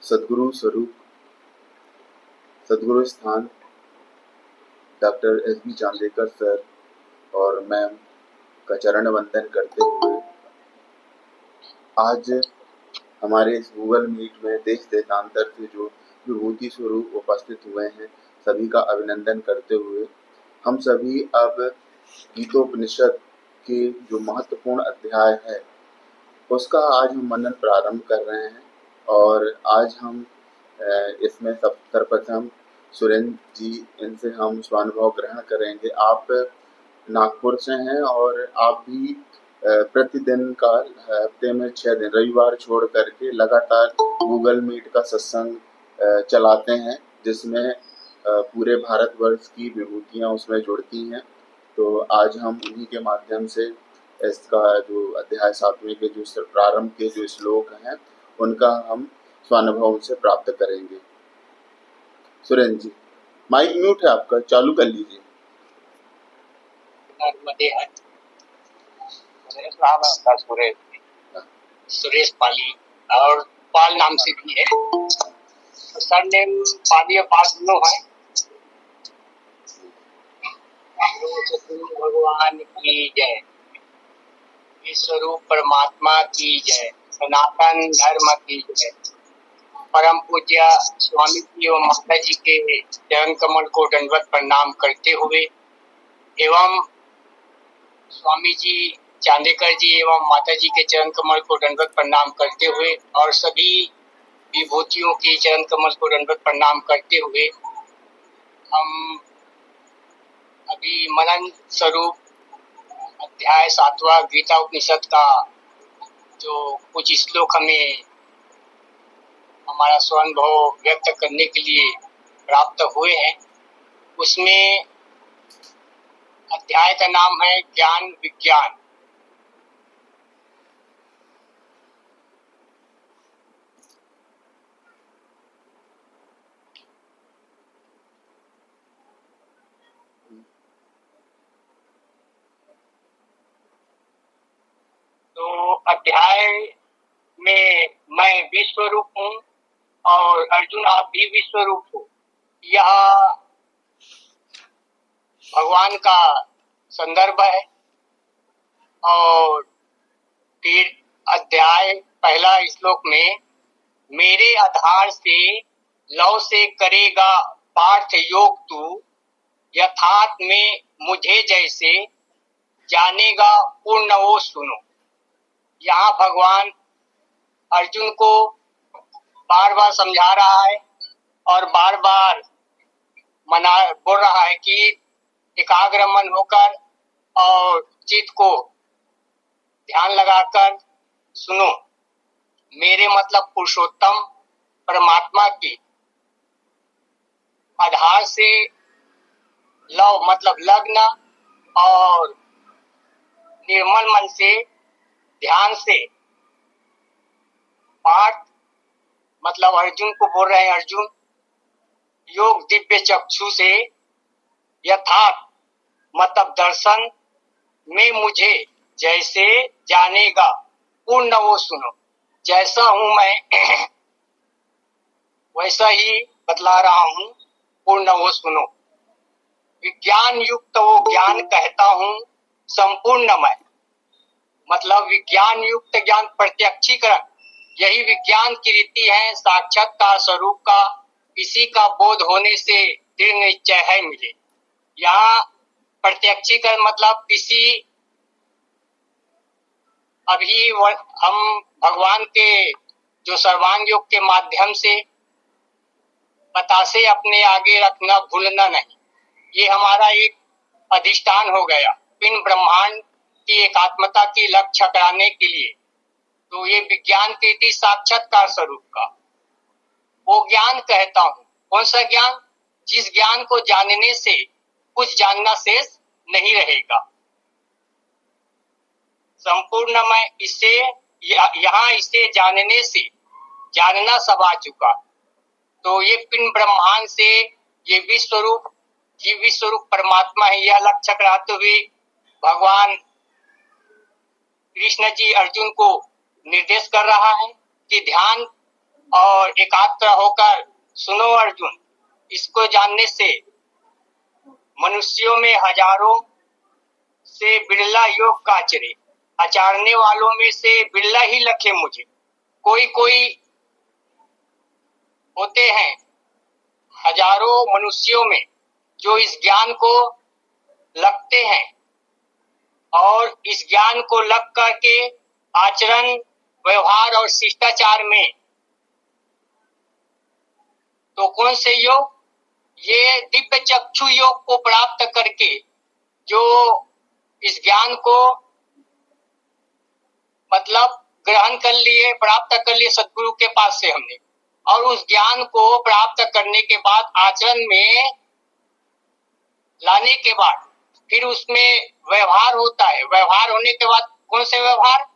सद्गुरु स्वरूप सद्गुरु स्थान doctor S.B.. Chandekar sir और मैम का चरण वंदन करते हुए आज हमारे इस गूगल मीट में देश देशांतर से जो विभूति स्वरूप उपस्थित हुए हैं, सभी का अभिनंदन करते हुए हम सभी अब गीतोपनिषद के जो महत्वपूर्ण अध्याय है उसका आज हम मनन प्रारंभ कर रहे हैं। और आज हम इसमें सर्वप्रथम सुरेंद्र जी, इनसे हम स्वानुभव ग्रहण करेंगे। आप नागपुर से हैं और आप भी प्रतिदिन का हफ्ते में 6 दिन रविवार छोड़ करके लगातार गूगल मीट का सत्संग चलाते हैं, जिसमें पूरे भारतवर्ष की विभूतियाँ उसमें जुड़ती हैं। तो आज हम उन्हीं के माध्यम से इसका जो अध्याय 7वें के जो प्रारंभ के जो श्लोक हैं उनका हम स्वानुभव उनसे प्राप्त करेंगे। सुरेंद्र जी, माइक म्यूट है आपका, चालू कर लीजिए। सुरेश पाली और पाल नाम से भी है, सर नेम पाली और पाल दोनों है। भगवान की जय, विश्वरूप परमात्मा की जय, सनातन धर्म की जय। परम पूज्य स्वामी जी एवं माता जी के चरण कमल को दंडवत प्रणाम करते हुए एवं स्वामी जी चांदेकर जी एवं माता जी के चरण कमल को दंडवत प्रणाम करते हुए और सभी विभूतियों के चरण कमल को दंडवत प्रणाम करते हुए हम अभी मनन स्वरूप अध्याय 7वां गीता उपनिषद का जो कुछ श्लोक हमें हमारा स्वानुभव व्यक्त करने के लिए प्राप्त हुए हैं, उसमें अध्याय का नाम है ज्ञान विज्ञान। तो अध्याय में मैं विश्वरूप हूँ और अर्जुन आप भी विश्वरूप हो, यह भगवान का संदर्भ है। और फिर अध्याय पहला श्लोक में मेरे आधार से लव से करेगा पार्थ योग तू, यथार्थ में मुझे जैसे जानेगा पूर्ण वो सुनो। यहाँ भगवान अर्जुन को बार बार समझा रहा है और बार बार बोल रहा है कि एकाग्र मन होकर और चित्त को ध्यान लगाकर सुनो। मेरे मतलब पुरुषोत्तम परमात्मा की आधार से लव मतलब लग्न और निर्मल मन से ध्यान से पार्थ मतलब अर्जुन को बोल रहे हैं, अर्जुन योग दिव्य चक्षु से यथार्थ मतलब दर्शन में मुझे जैसे जानेगा पूर्ण वो सुनो। जैसा हूं मैं वैसा ही बतला रहा हूं, पूर्ण वो सुनो। विज्ञान युक्त वो ज्ञान कहता हूं संपूर्ण मैं, मतलब विज्ञान युक्त ज्ञान प्रत्यक्षीकरण, यही विज्ञान की रीति है साक्षात्कार स्वरूप का। इसी का बोध होने से दृढ़ निश्चय है मिले। यहाँ प्रत्यक्षीकरण मतलब किसी अभी हम भगवान के जो सर्वांग योग के माध्यम से बतासे अपने आगे रखना भूलना नहीं, ये हमारा एक अधिष्ठान हो गया पिंड ब्रह्मांड की एकात्मता की लक्ष्य कराने के लिए। तो ये विज्ञान की रीति साक्षात्कार स्वरूप का वो ज्ञान कहता हूँ। कौन सा ज्ञान? जिस ज्ञान को जानने से कुछ जानना शेष नहीं रहेगा। संपूर्ण मैं इसे यहाँ इसे जानने से जानना सब आ चुका। तो ये पिंड ब्रह्मांड से ये विश्वरूप जीव विश्वरूप परमात्मा है, यह लक्ष्य कराते हुए भगवान कृष्ण जी अर्जुन को निर्देश कर रहा है कि ध्यान और एकाग्र होकर सुनो अर्जुन, इसको जानने से मनुष्यों में हजारों से बिरला योग का आचरे, आचरने वालों में से बिरला ही लखे मुझे। कोई कोई होते हैं हजारों मनुष्यों में जो इस ज्ञान को लगते हैं और इस ज्ञान को लग करके आचरण, व्यवहार और शिष्टाचार में, तो कौन से योग? ये दिव्य चक्षु योग को प्राप्त करके जो इस ज्ञान को मतलब ग्रहण कर लिए, प्राप्त कर लिए सद्गुरु के पास से हमने, और उस ज्ञान को प्राप्त करने के बाद आचरण में लाने के बाद फिर उसमें व्यवहार होता है। व्यवहार होने के बाद कौन से व्यवहार?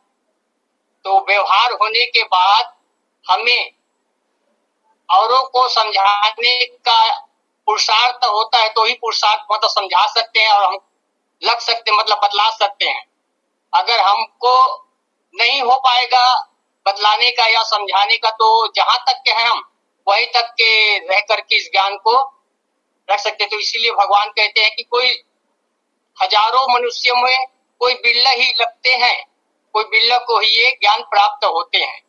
तो व्यवहार होने के बाद हमें औरों को समझाने का पुरुषार्थ होता है, तो ही पुरुषार्थ मतलब समझा सकते हैं और हम लग सकते मतलब बतला सकते हैं। अगर हमको नहीं हो पाएगा बतलाने का या समझाने का, तो जहां तक के हैं हम वहीं तक के रह करके इस ज्ञान को रख सकते। तो इसीलिए भगवान कहते हैं कि कोई हजारों मनुष्यों में कोई बिरला ही लगते हैं, कोई बिरला को ही ये ज्ञान प्राप्त होते हैं।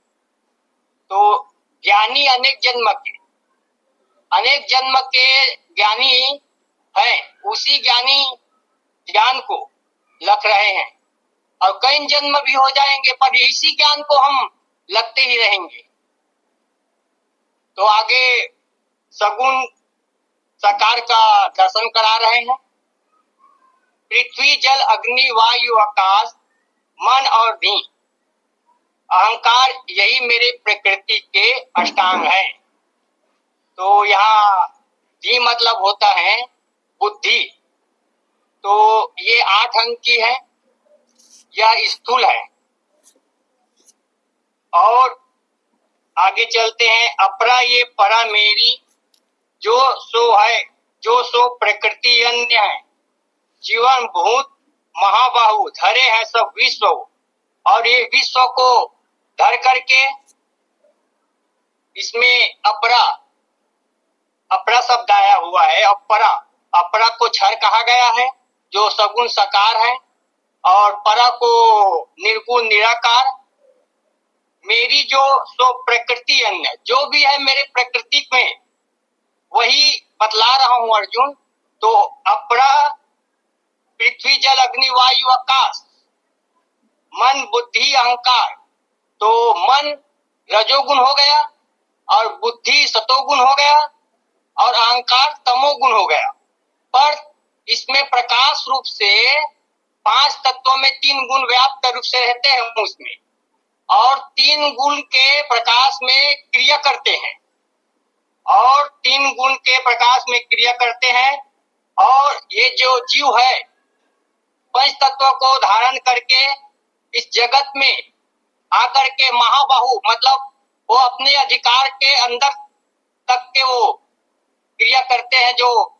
तो ज्ञानी अनेक जन्म के ज्ञानी हैं, उसी ज्ञानी ज्ञान को लख रहे हैं और कई जन्म भी हो जाएंगे पर इसी ज्ञान को हम लगते ही रहेंगे। तो आगे सगुण साकार का दर्शन करा रहे हैं। पृथ्वी जल अग्नि वायु आकाश मन और धी, अहंकार यही मेरे प्रकृति के अष्टांग है। तो यहाँ धी मतलब होता है बुद्धि। तो ये 8 अंक की है, यह स्थूल है। और आगे चलते हैं। अपरा ये परा मेरी, जो सो प्रकृति अन्य है। जीवन भूत महाबाहु धरे हैं सब विश्व, और ये विश्व को धर करके इसमें अपरा शब्द आया हुआ है। अपरा को क्षर कहा गया है जो सगुण साकार है, और परा को निर्गुण निराकार। मेरी जो सो प्रकृति अन्य, जो भी है मेरे प्रकृति में वही बतला रहा हूं अर्जुन। तो अपरा पृथ्वी जल अग्नि वायु आकाश, मन बुद्धि अहंकार। तो मन रजोगुण हो गया और बुद्धि सतोगुण हो गया और अहंकार तमोगुण हो गया। पर इसमें प्रकाश रूप से 5 तत्वों में 3 गुण व्याप्त रूप से रहते हैं उसमें, और 3 गुण के प्रकाश में क्रिया करते हैं, और 3 गुण के प्रकाश में क्रिया करते हैं। और ये जो जीव है 5 तत्वों को धारण करके इस जगत में आकर के महाबाहु मतलब वो अपने अधिकार के अंदर तक के वो क्रिया करते हैं जो,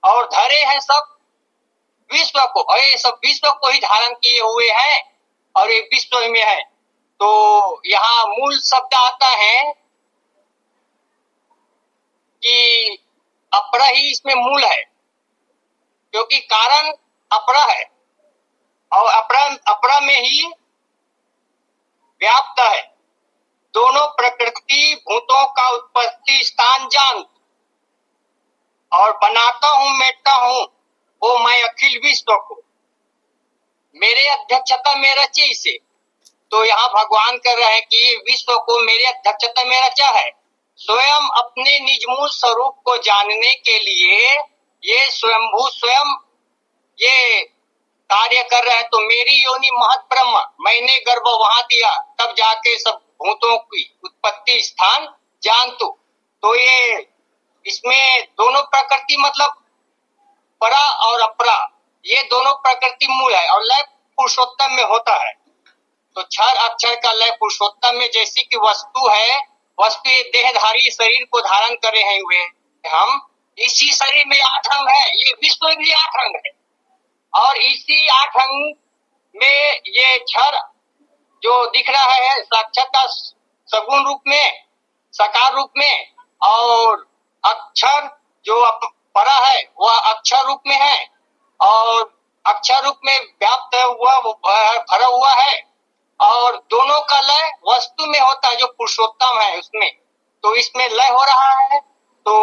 और धरे हैं सब विश्व को, और ये सब विश्व को ही धारण किए हुए हैं और ये विश्व में है। तो यहाँ मूल शब्द आता है कि अपरा ही इसमें मूल है, क्योंकि कारण अपरा है और अपरा में ही व्याप्त है। दोनों प्रकृति भूतों का उत्पत्ति स्थान जान, और बनाता हूं मिटता हूं वो मैं अखिल विश्व को, मेरे अध्यक्षता में रचे इसे। तो यहाँ भगवान कर रहे हैं कि विश्व को मेरे अध्यक्षता में रचा है। स्वयं अपने निज मूल स्वरूप को जानने के लिए ये स्वयंभू स्वयं ये कार्य कर रहे हैं। तो मेरी योनि महत ब्रह्म, मैंने गर्भ वहां दिया, तब जाके सब भूतों की उत्पत्ति स्थान जान तो ये इसमें दोनों प्रकृति मतलब परा और अपरा, ये दोनों प्रकृति मूल है और लय पुरुषोत्तम में होता है। तो क्षर अक्षर का लय पुरुषोत्तम में, जैसी कि वस्तु है, वस्तु देहधारी शरीर को धारण करे हैं हुए हम, इसी शरीर में 8 अंग है, ये विश्व भी 8 अंग है, और इसी 8 अंग में ये क्षर जो दिख रहा है साक्षात सगुण रूप में, अकार रूप में, और अक्षर जो परा है वह अक्षर रूप में है, और अक्षर रूप में व्याप्त हुआ वो भरा हुआ है, और दोनों का लय वस्तु में होता है जो पुरुषोत्तम है उसमें। तो इसमें लय हो रहा है। तो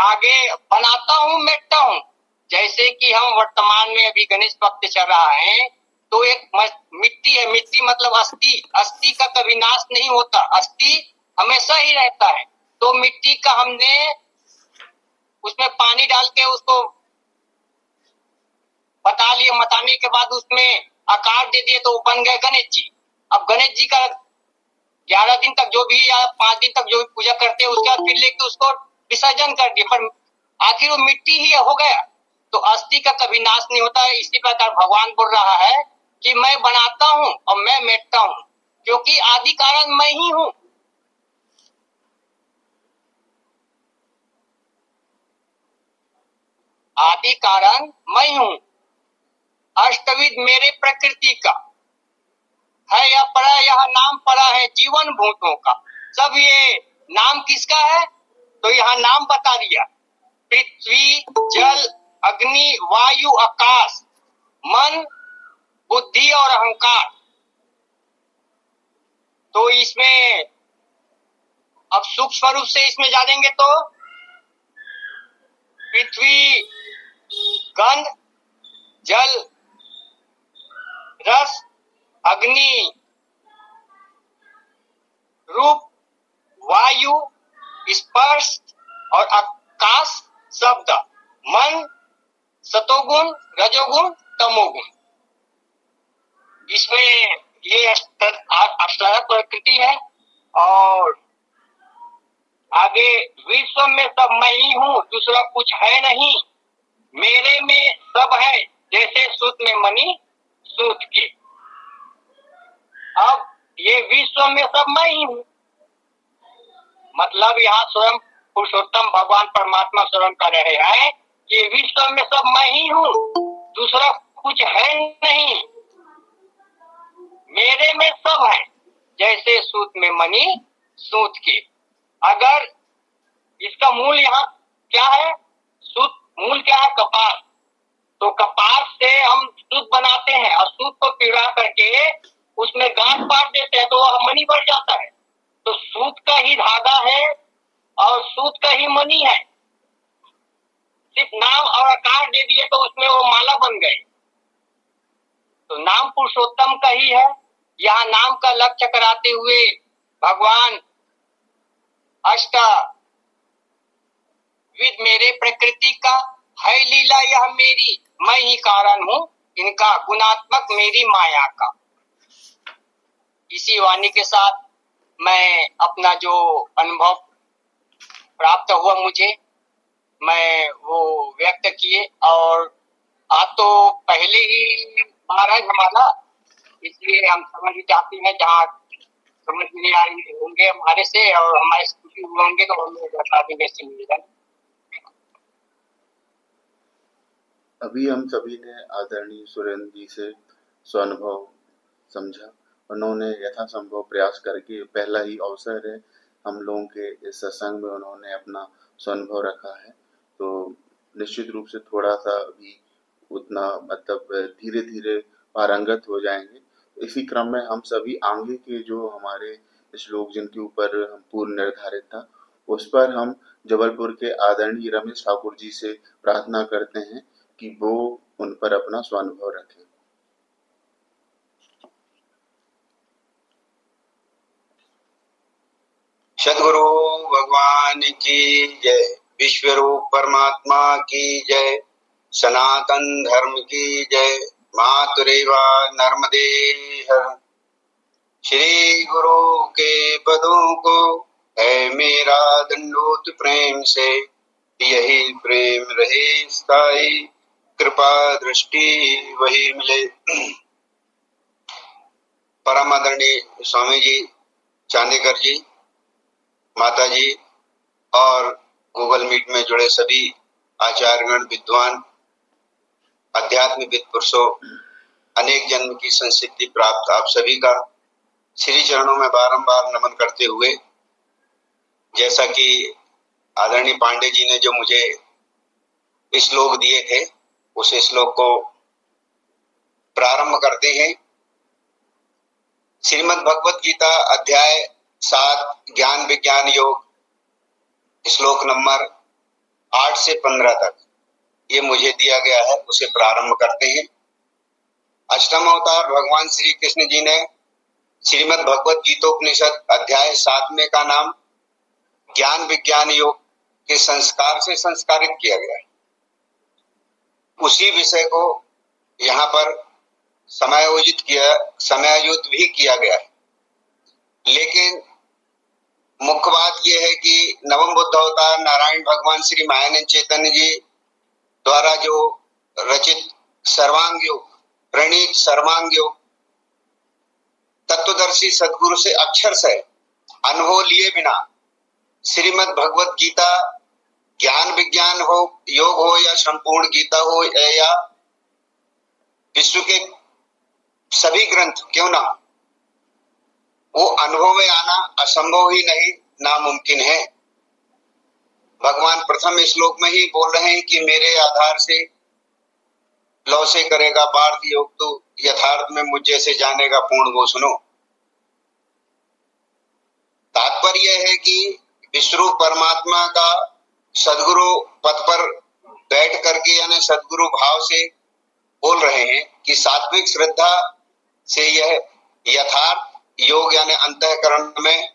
आगे बनाता हूँ मिटता हूँ, जैसे कि हम वर्तमान में अभी गणेश भक्त चल रहा है, तो एक मिट्टी है, मिट्टी मतलब अस्थि, अस्थि का कभी नाश नहीं होता, अस्थि हमेशा ही रहता है। तो मिट्टी का हमने उसमें पानी डाल के उसको बता लिए, बताने के बाद उसमें आकार दे दिए, तो वो बन गए गणेश जी। अब गणेश जी का 11 दिन तक जो भी या 5 दिन तक जो भी पूजा करते हैं, उसके बाद फिर लेके उसको विसर्जन कर दिए, पर आखिर वो मिट्टी ही हो गया। तो अस्थि का कभी नाश नहीं होता है। इसी प्रकार भगवान बोल रहा है कि मैं बनाता हूँ और मैं मिटता हूँ, क्योंकि आदि कारण मैं ही हूँ। आदि कारण मैं हूँ, अष्टविध मेरे प्रकृति का है, यह परा, यह नाम परा है जीवन भूतों का। सब ये नाम किसका है? तो यहाँ नाम बता दिया, पृथ्वी, जल, अग्नि, वायु, आकाश, मन, बुद्धि और अहंकार। तो इसमें अब सूक्ष्म रूप से इसमें जानेंगे तो पृथ्वी गंध, जल रस, अग्नि रूप, वायु स्पर्श और आकाश शब्द, मन सतोगुण, रजोगुण, तमोगुण। इसमें ये अष्टादश प्रकृति है। और आगे विश्व में सब मैं ही हूँ, दूसरा कुछ है नहीं, मेरे में सब है, जैसे सूत में मणि सूत के। अब ये विश्व में सब मैं ही हूँ, मतलब यहाँ स्वयं पुरुषोत्तम भगवान परमात्मा स्वयं कर रहे हैं कि विश्व में सब मैं ही हूँ, दूसरा कुछ है नहीं, मेरे में सब है, जैसे सूत में मणि सूत के। अगर इसका मूल यहाँ क्या है? सूत मूल क्या है? कपास। तो कपास से हम सूत बनाते हैं और सूत को पिघला करके उसमें गांठ पार देते हैं, तो वह मणि बन जाता है। तो सूत का ही धागा है और सूत का ही मणि है, सिर्फ नाम और आकार दे दिए तो उसमें वो माला बन गए। तो नाम पुरुषोत्तम का ही है। यहाँ नाम का लक्ष्य कराते हुए भगवान अष्टविध मेरे प्रकृति का है लीला, यह मेरी, मैं ही कारण हूँ इनका, गुणात्मक मेरी माया का। इसी वाणी के साथ मैं अपना जो अनुभव प्राप्त हुआ मुझे, मैं वो व्यक्त किए। और आज तो पहले ही बार है हमारा, इसलिए हम समझ चाहते हैं, जहाँ समझ नहीं आ रही होंगे हमारे से और हमारे स्कूटी होंगे तो हम बता देंगे इससे मिलेगा। अभी हम सभी ने आदरणीय सुरेंद्र जी से स्वानुभव समझा। उन्होंने यथासंभव प्रयास करके, पहला ही अवसर है हम लोगों के इस सत्संग में, उन्होंने अपना स्वानुभव रखा है। तो निश्चित रूप से थोड़ा सा अभी उतना मतलब धीरे धीरे पारंगत हो जाएंगे। इसी क्रम में हम सभी आगे के जो हमारे श्लोक जिनके ऊपर हम पूर्ण निर्धारित था, उस पर हम जबलपुर के आदरणीय रमेश ठाकुर जी से प्रार्थना करते हैं कि वो उन पर अपना स्वानुभव रखें। सद्गुरु भगवान की जय, विश्वरूप परमात्मा की जय, सनातन धर्म की जय, मातुरेवा नर्मदे हर। श्री गुरु के पदों को है मेरा दंडोत प्रेम से, यही प्रेम रहे स्थायी, कृपा दृष्टि वही मिले। परम आदरणीय स्वामी जी चांदेकर जी, माता जी और गूगल मीट में जुड़े सभी आचार्यगण, विद्वान, आध्यात्मिक पुरुषों, अनेक जन्म की संसिद्धि प्राप्त आप सभी का श्री चरणों में बारंबार नमन करते हुए जैसा कि आदरणीय पांडे जी ने जो मुझे श्लोक दिए थे, उस श्लोक को प्रारंभ करते हैं। श्रीमद् भगवत गीता अध्याय 7 ज्ञान विज्ञान योग, श्लोक नंबर 8 से 15 तक ये मुझे दिया गया है, उसे प्रारंभ करते हैं। अष्टम अवतार भगवान श्री कृष्ण जी ने श्रीमद् भगवत गीतोपनिषद अध्याय 7 में का नाम ज्ञान विज्ञान योग के संस्कार से संस्कारित किया गया है। उसी विषय को यहाँ पर समायोजित भी किया गया है। लेकिन मुख्य बात यह है कि नवम बुद्ध अवतार नारायण भगवान श्री मायानंद चैतन्य जी द्वारा जो रचित सर्वांग योग, प्रणीत सर्वांग योग तत्वदर्शी सदगुरु से अक्षर से अनुभव लिए बिना श्रीमद् भगवत गीता ज्ञान विज्ञान हो, योग हो या संपूर्ण गीता हो या विश्व के सभी ग्रंथ क्यों ना, वो अनुभव में आना असंभव ही नहीं, नामुमकिन है। भगवान प्रथम श्लोक में ही बोल रहे हैं कि मेरे आधार से लौ से करेगा पार्थ योग, तो यथार्थ में मुझ जैसे जानेगा पूर्ण वो सुनो। तात्पर्य है कि विश्वरूप परमात्मा का सदगुरु पद पर बैठ करके यानी सदगुरु भाव से बोल रहे हैं कि सात्विक श्रद्धा से यह यथार्थ योग यानी अंतःकरण में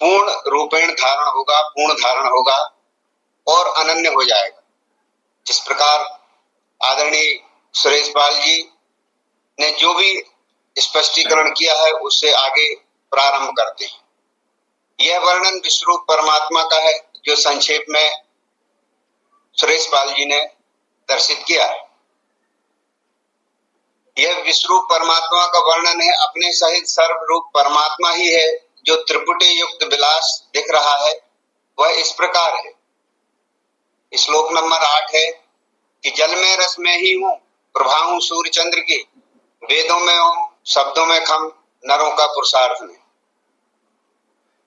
पूर्ण रूपेण धारण होगा, पूर्ण धारण होगा और अनन्य हो जाएगा। जिस प्रकार आदरणीय सुरेश पाल जी ने जो भी स्पष्टीकरण किया है उससे आगे प्रारंभ करते हैं। यह वर्णन विश्वरूप परमात्मा का है जो संक्षेप में सुरेश पाल जी ने दर्शित किया है। यह विश्वरूप परमात्मा का वर्णन है, अपने सहित सर्वरूप परमात्मा ही है जो त्रिपुटी युक्त विलास दिख रहा है। वह इस प्रकार है। श्लोक नंबर 8 है कि जल में रस में ही हूँ, प्रभा हूँ सूर्य चंद्र की, वेदों में हूँ, शब्दों में खम, नरों का पुरुषार्थ में।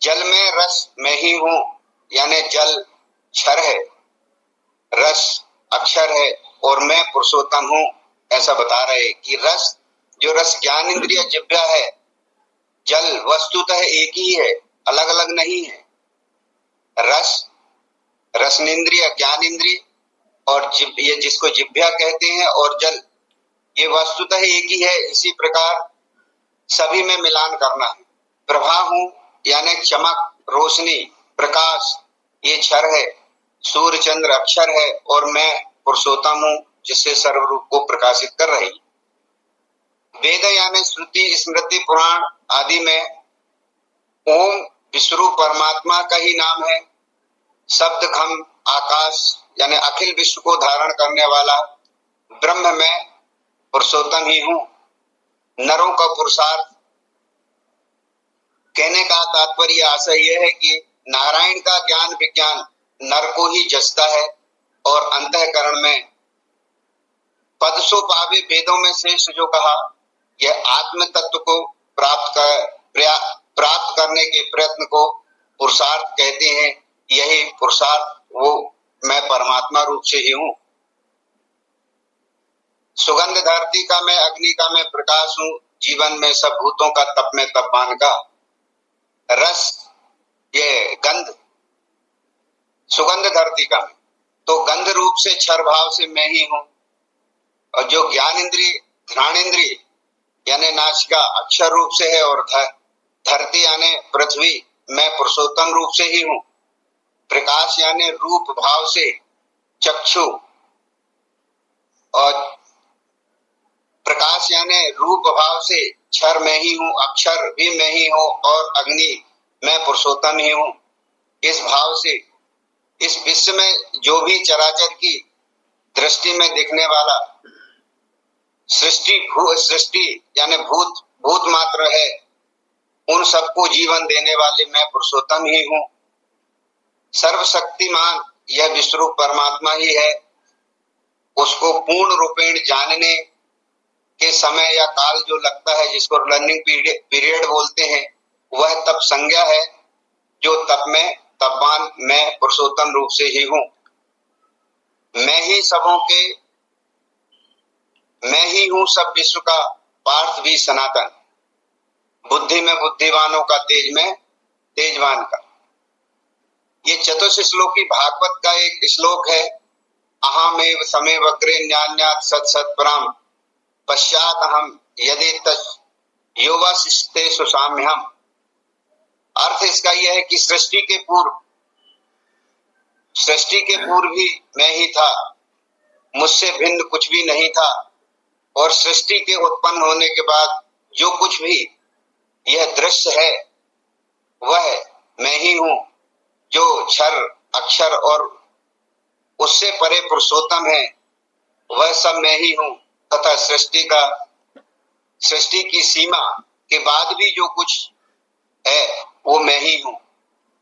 जल में रस में ही हूँ यानी जल क्षर है, रस अक्षर है और मैं पुरुषोत्तम हूँ, ऐसा बता रहे कि रस जो रस ज्ञान इंद्रिय जिह्वा है, जल वस्तुतः एक ही है, अलग अलग नहीं है। रस रसनेन्द्रिय ज्ञान इंद्रिय और ये जिसको जिह्वा कहते हैं और जल ये वस्तुतः एक ही है। इसी प्रकार सभी में मिलान करना है। प्रभा हूं यानी चमक, रोशनी, प्रकाश ये क्षर है, सूर्य चंद्र अक्षर है और मैं पुरुषोत्तम हूं जिससे सर्वरूप को प्रकाशित कर रही। वेद यानी श्रुति, स्मृति, पुराण आदि में ओम विश्वरूप परमात्मा का ही नाम है। शब्द खम आकाश यानी अखिल विश्व को धारण करने वाला ब्रह्म में पुरुषोत्तम ही हूं। नरों का पुरुषार्थ कहने का तात्पर्य आशय यह है कि नारायण का ज्ञान विज्ञान नर को ही जचता है और अंतःकरण में पद सो पावे वेदों में श्रेष्ठ जो कहा, यह आत्म तत्व को प्राप्त करने के प्रयत्न को पुरुषार्थ कहते हैं। यही पुरुषार्थ वो मैं परमात्मा रूप से ही हूँ। सुगंध धरती का मैं, अग्नि का मैं प्रकाश हूँ, जीवन में सब भूतों का तप में तपवान का। रस ये गंध, सुगंध धरती का मैं, तो गंध रूप से क्षर भाव से मैं ही हूँ। और जो ज्ञान इंद्रिय घ्राण इंद्रिय यानी नासिका अक्षर रूप से है और धरती यानी पृथ्वी मैं पुरुषोत्तम रूप से ही हूँ। प्रकाश यानी रूप भाव से चक्षु और प्रकाश यानी रूप भाव से क्षर में ही हूँ, अक्षर भी मैं ही हूँ और अग्नि मैं पुरुषोत्तम ही हूँ। इस भाव से इस विश्व में जो भी चराचर की दृष्टि में दिखने वाला सृष्टि यानी भूत मात्र है, उन सबको जीवन देने वाले मैं पुरुषोत्तम ही हूँ। सर्वशक्तिमान यह विश्वरूप परमात्मा ही है। उसको पूर्ण रूपेण जानने के समय या काल जो लगता है, जिसको लर्निंग पीरियड बोलते हैं, वह तप संज्ञा है जो तप में तब्बान मैं पुरुषोत्तम रूप से ही हूँ। मैं ही हूँ सब विश्व का पार्थ भी सनातन। बुद्धि में बुद्धिवानों का, तेज में तेजवान का। ये चतुश्लोकी भागवत का एक श्लोक है। अहमेव समेव अग्रे न्यान्यात् सत् सत् पराम पश्चात हम यदि योवासिष्ठेषु साम्यहम्। अर्थ इसका यह है कि सृष्टि के पूर्व भी मैं ही था, मुझसे भिन्न कुछ भी नहीं था, और सृष्टि के उत्पन्न होने के बाद जो कुछ भी यह दृश्य है वह मैं ही हूँ। जो क्षर अक्षर और उससे परे पुरुषोत्तम है वह सब मैं ही हूँ, तथा सृष्टि की सीमा के बाद भी जो कुछ है वो मैं ही हूँ।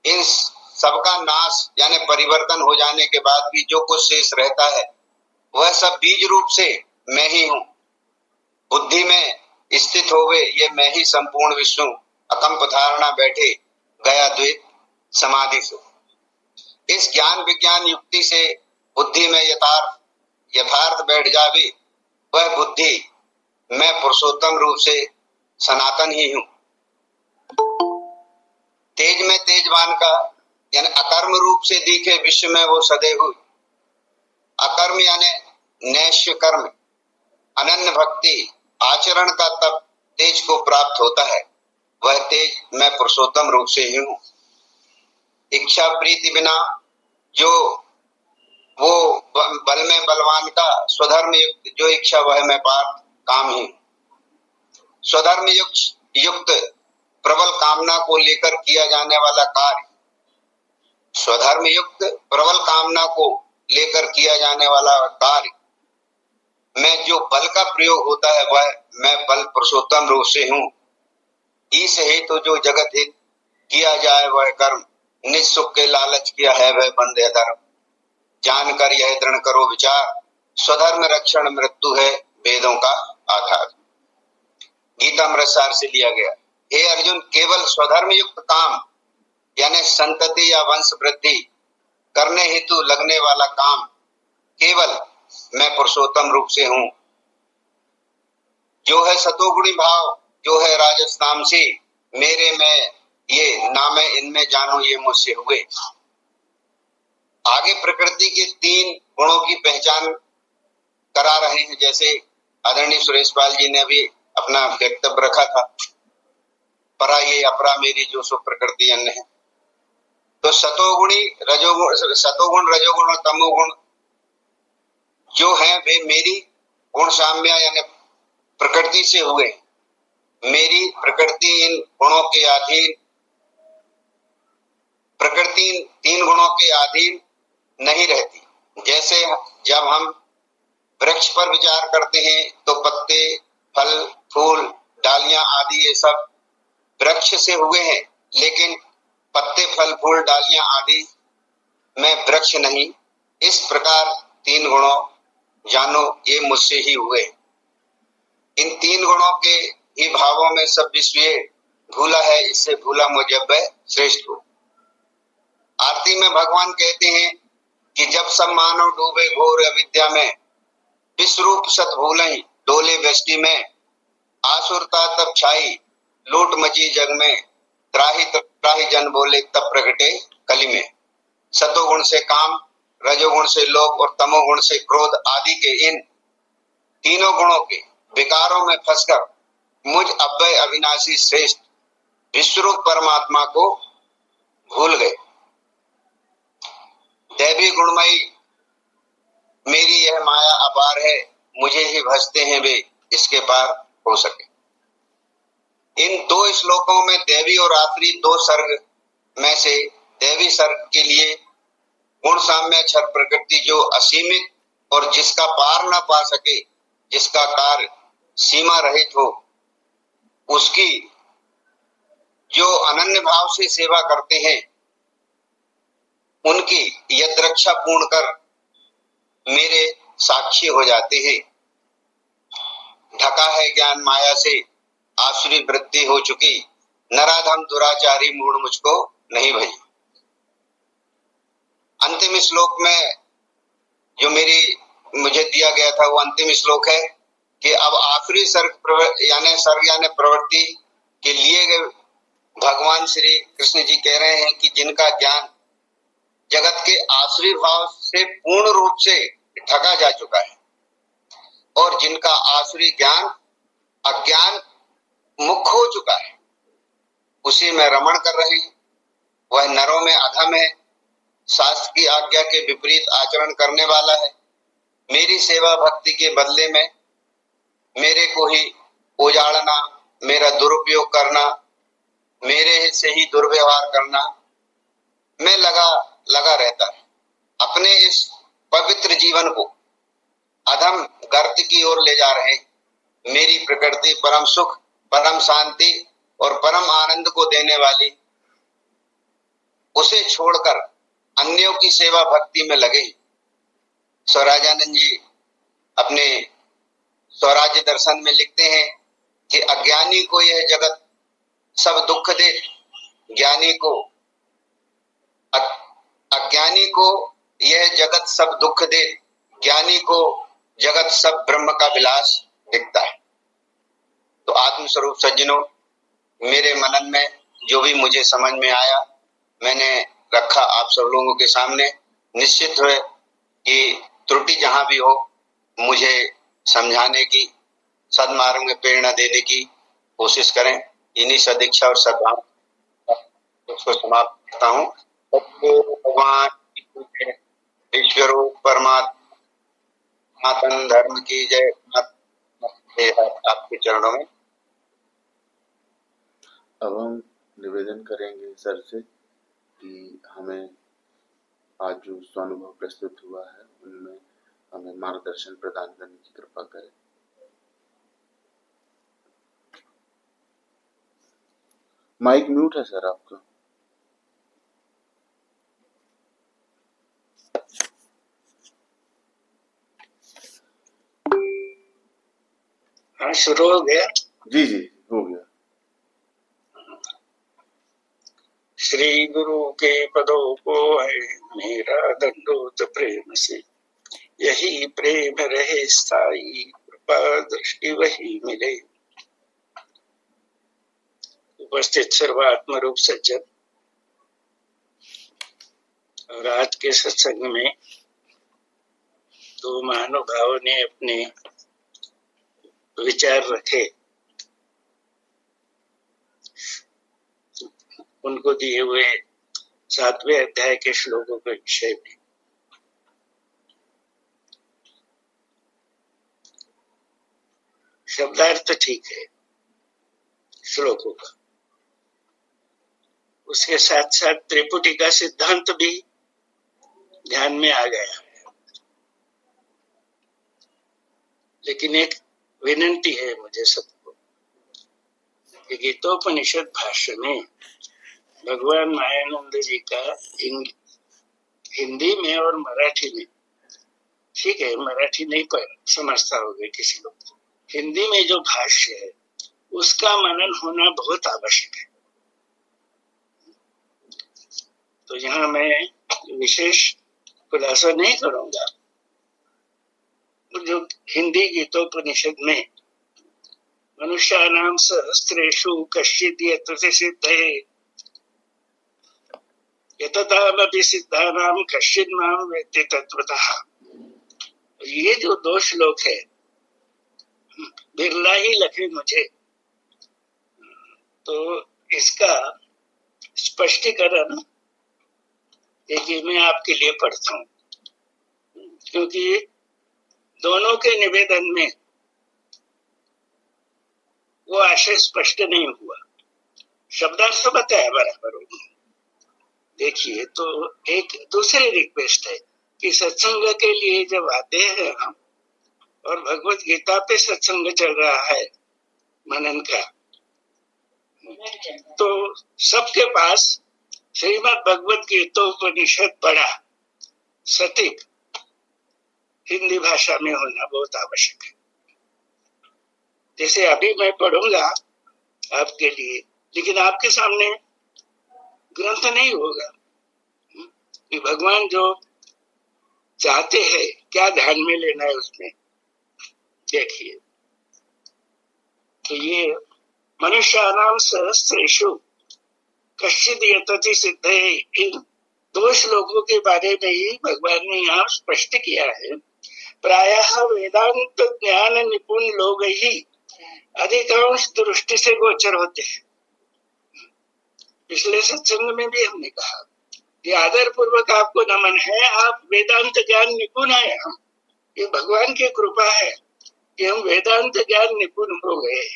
इन सबका नाश यानी परिवर्तन हो जाने के बाद भी जो कुछ शेष रहता है वह सब बीज रूप से मैं ही हूँ। बुद्धि में स्थित होवे ये मैं ही संपूर्ण विष्णु अकंप धारणा बैठे गया द्वैत समाधि से। इस ज्ञान विज्ञान युक्ति से बुद्धि में यथार्थ बैठ जावे वह बुद्धि मैं पुरुषोत्तम रूप से सनातन ही हूँ। तेज में तेजवान का यानी अकर्म रूप से दिखे विश्व में वो सदैव हुई। अकर्म यानी नैष्य कर्म, अनन्य भक्ति आचरण का तब तेज को प्राप्त होता है। वह तेज मैं पुरुषोत्तम रूप से ही हूँ। इच्छा प्रीति बिना जो वो बल में बलवान का स्वधर्म जो इच्छा वह मैं पार्थ काम ही। स्वधर्म युक्त प्रबल कामना को लेकर किया जाने वाला कार्य, स्वधर्म युक्त प्रबल कामना को लेकर किया जाने वाला कार्य में जो बल का प्रयोग होता है वह मैं बल पुरुषोत्तम रूप से हूँ। ईश हेतु जो जगत हित किया जाए वह कर्म, निज सुख के लालच किया है वह बंदे धर्म। जानकर यह दृढ़ करो विचार, स्वधर्म रक्षण मृत्यु है वेदों का आधार। गीता अमृतसार से लिया गया। हे अर्जुन, केवल स्वधर्म युक्त काम यानी संतति या वंश वृद्धि करने हेतु लगने वाला काम केवल मैं पुरुषोत्तम रूप से हूँ। जो है सतोगुणी भाव, जो है राजस तामसी, मेरे में ये ना मैं इनमें जानू ये मुझसे हुए। आगे प्रकृति के 3 गुणों की पहचान करा रहे हैं, जैसे आदरणीय सुरेश पाल जी ने भी अपना वक्तव्य रखा था। परा ये अपरा मेरी जो सो प्रकृति अन्य है। तो सतोगुण रजोगुण और तमोगुण जो है वे मेरी गुण साम्य यानी प्रकृति से हुए। मेरी प्रकृति इन गुणों के अधीन, प्रकृति 3 गुणों के अधीन नहीं रहती। जैसे जब हम वृक्ष पर विचार करते हैं तो पत्ते, फल, फूल, डालियां आदि ये सब वृक्ष से हुए हैं, लेकिन पत्ते, फल, फूल, डालियां आदि में वृक्ष नहीं। इस प्रकार 3 गुणों जानो ये मुझसे ही हुए। इन 3 गुणों के ही भावों में सब विश्व भूला है, इससे भूला मुझब श्रेष्ठ हो। आरती में भगवान कहते हैं कि जब सब मानव डूबे घोर अविद्या में, विश्व रूप सत भूलहि डोले वृष्टि में, आसुरता तब छाई लूट मची जग में, त्राहि त्राहि जन बोले तब प्रगटे कली में। सतोगुण से काम, रजोगुण से लोभ और तमोगुण से क्रोध आदि के इन तीनों गुणों के विकारों में फंसकर मुझ अव्यय अविनाशी श्रेष्ठ विश्वरूप परमात्मा को भूल गए। दैवी गुणमयी मेरी यह माया अपार है, मुझे ही भजते हैं वे इसके पार हो सके। इन 2 श्लोकों में देवी और आखिरी 2 सर्ग में से देवी सर्ग के लिए गुण साम्य क्षर प्रकृति जो असीमित और जिसका पार न पा सके, जिसका कार्य सीमा रहित हो, उसकी जो अनन्य भाव से सेवा करते हैं उनकी यद रक्षा पूर्ण कर मेरे साक्षी हो जाते हैं। ढका है ज्ञान माया से आसुरी वृत्ति हो चुकी, नराधम दुराचारी मूढ़ मुझको नहीं भई। श्लोक में जो मुझे दिया गया था वो अंतिम श्लोक है कि अब आखिरी सर्ग यानी प्रवृत्ति के लिए गए भगवान श्री कृष्ण जी कह रहे हैं कि जिनका ज्ञान जगत के आसुरी भाव से पूर्ण रूप से ठगा जा चुका है और जिनका आसुरी ज्ञान अज्ञान मुक्त हो चुका है, उसी में रमण कर रहे हैं। वह नरों में अधम है, शास्त्र की आज्ञा के विपरीत आचरण करने वाला है। मेरी सेवा भक्ति के बदले में मेरे को ही उजाड़ना, मेरा दुरुपयोग करना, मेरे से ही दुर्व्यवहार करना में लगा रहता है। अपने इस पवित्र जीवन को अधम गर्त की ओर ले जा रहे। मेरी प्रकृति परम सुख, परम शांति और परम आनंद को देने वाली, उसे छोड़कर अन्यों की सेवा भक्ति में लगे। स्वराजानंद जी अपने स्वराज्य दर्शन में लिखते हैं कि अज्ञानी को यह जगत सब दुख दे, अज्ञानी को यह जगत सब दुख दे, ज्ञानी को जगत सब ब्रह्म का विलास दिखता है। तो आत्मस्वरूप सज्जनों, मेरे मनन में जो भी मुझे समझ में आया मैंने रखा आप सब लोगों के सामने। निश्चित है कि त्रुटि जहां भी हो मुझे समझाने की, सद्मार्ग में प्रेरणा देने की कोशिश करें। इन्हीं सदीक्षा और सद्भाव उसको समाप्त करता हूँ। भगवान ईश्वर परमात्मा सनातन धर्म की जय। आपके चरणों में अब हम निवेदन करेंगे सर से कि हमें आज जो स्वानुभव प्रस्तुत हुआ है उनमें हमें मार्गदर्शन प्रदान करने की कृपा करें। माइक म्यूट है सर आपका। हाँ, शुरू हो गया। जी जी हो गया। श्री गुरु के पदों को है मेरा दंडोत प्रेम से, यही प्रेम रहे स्थायी, कृपा दृष्टि वही मिले। उपस्थित सर्वात्म रूप सज्जन और आज के सत्संग में दो महानुभावों ने अपने विचार रखे, उनको दिए हुए 7वें अध्याय के श्लोकों के विषय में। शब्दार्थ ठीक है श्लोकों का, उसके साथ साथ त्रिपुटी का सिद्धांत भी ध्यान में आ गया। लेकिन एक विनंती है मुझे सबको कि गीतोपनिषद भाष्य में भगवान मायानंद जी का हिंदी में और मराठी में, ठीक है मराठी नहीं पर समझता होगा किसी लोग, हिंदी में जो भाष्य है उसका मनन होना बहुत आवश्यक है। तो यहाँ मैं विशेष खुलासा नहीं करूंगा। जो हिंदी गीतोपनिषद में मनुष्यानां सहस्रेषु कश्चित् यतते सिद्धये यततामपि सिद्धानां कश्चित् मां वेत्ति तत्त्वतः, ये जो 2 श्लोक है बिरला ही लगे मुझे, तो इसका स्पष्टीकरण देखिए मैं आपके लिए पढ़ता हूँ, क्योंकि दोनों के निवेदन में वो आशय स्पष्ट नहीं हुआ। शब्दार्थ बताया बराबर। देखिए, तो एक दूसरी रिक्वेस्ट है कि सत्संग के लिए जब आते हैं हम और भगवत गीता पे सत्संग चल रहा है मनन का, तो सबके पास श्रीमद् भगवत गीतोपनिषद पढ़ा सटीक हिंदी भाषा में होना बहुत आवश्यक है। जैसे अभी मैं पढ़ूंगा आपके लिए, लेकिन आपके सामने ग्रंथ नहीं होगा कि भगवान जो चाहते हैं, क्या ध्यान में लेना है उसमें देखिए। तो ये मनुष्यानाम सहस्रेषु कश्चित् यतति सिद्धे, इन 2 श्लोकों के बारे में ही भगवान ने यहाँ स्पष्ट किया है। प्रायः वेदांत ज्ञान निपुण लोग ही अधिकांश दृष्टि से गोचर होते हैं। पिछले सत्संग में भी हमने कहा कि आदर पूर्वक आपको नमन है, आप वेदांत ज्ञान निपुण है। हम ये भगवान की कृपा है कि हम वेदांत ज्ञान निपुण हो गए।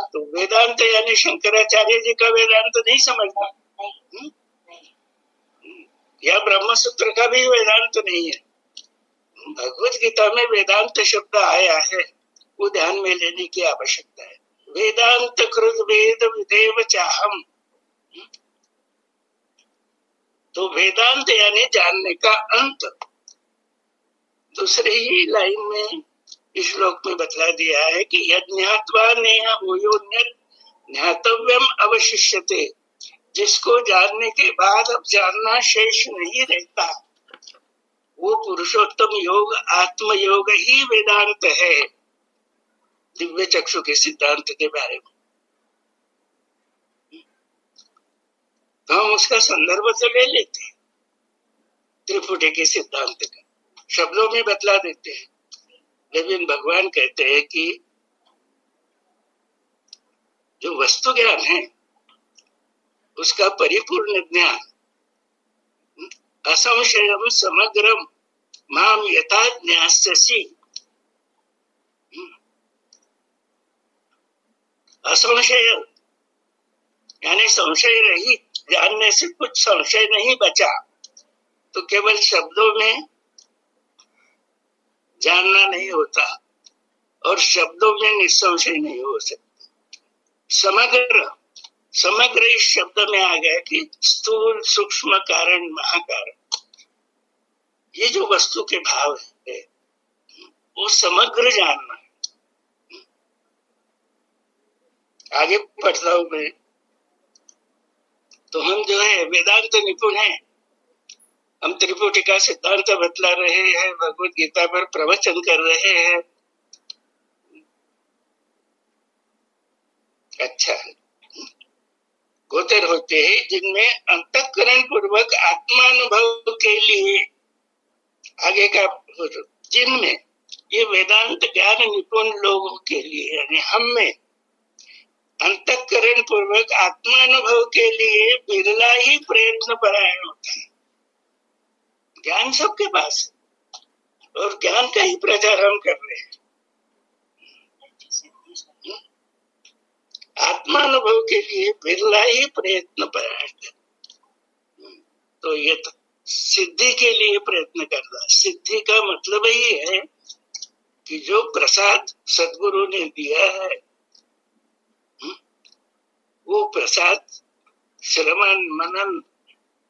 तो वेदांत यानी शंकराचार्य जी का वेदांत नहीं समझना, या ब्रह्म सूत्र का भी वेदांत नहीं है। भगवत गीता में वेदांत शब्द आया है, वो ध्यान में लेने की आवश्यकता है। वेदांत कृत वेद विदेव चाहम, तो वेदांत यानी जानने का अंत। दूसरी ही लाइन में इस श्लोक में बतला दिया है कि यज्ञात्वा नेह भूयोन्यत् ज्ञातव्यम अवशिष्यते, जिसको जानने के बाद अब जानना शेष नहीं रहता, वो पुरुषोत्तम योग आत्मयोग ही वेदांत है। दिव्य चक्षु के सिद्धांत के बारे में तो हम उसका संदर्भ तो ले लेते हैं, त्रिपुटी के सिद्धांत का शब्दों में बतला देते हैं, लेकिन भगवान कहते हैं कि जो वस्तु ज्ञान है उसका परिपूर्ण ज्ञान असंशयम समग्रम माम यथा ज्ञास्यसि, असंशय यानी संशय रहित, जानने से कुछ संशय नहीं बचा। तो केवल शब्दों में जानना नहीं होता और शब्दों में निसंशय नहीं हो सकता। समग्र इस शब्द में आ गया कि स्थूल सूक्ष्म कारण महाकारण, ये जो वस्तु के भाव है वो समग्र जानना है। आगे पढ़ता हूं मैं, तो हम जो है वेदांत निपुण हैं, हम त्रिपुटी का सिद्धांत बतला रहे हैं, भगवत गीता पर प्रवचन कर रहे हैं। अच्छा है, गोचर होते हैं जिनमें अंतःकरण पूर्वक आत्मानुभव के लिए, आगे का जिनमें ये वेदांत ज्ञान निपुण लोगों के लिए यानी हम में अंतःकरण पूर्वक आत्मानुभव के लिए बिरला ही प्रयत्न परायण होता है। ज्ञान सबके पास है और ज्ञान का ही प्रचार हम कर रहे हैं। आत्मानुभव के लिए बिरला ही प्रयत्न परायण, तो ये तो सिद्धि के लिए प्रयत्न करना। सिद्धि का मतलब ही है कि जो प्रसाद सद्गुरु ने दिया है वो प्रसाद श्रवण मनन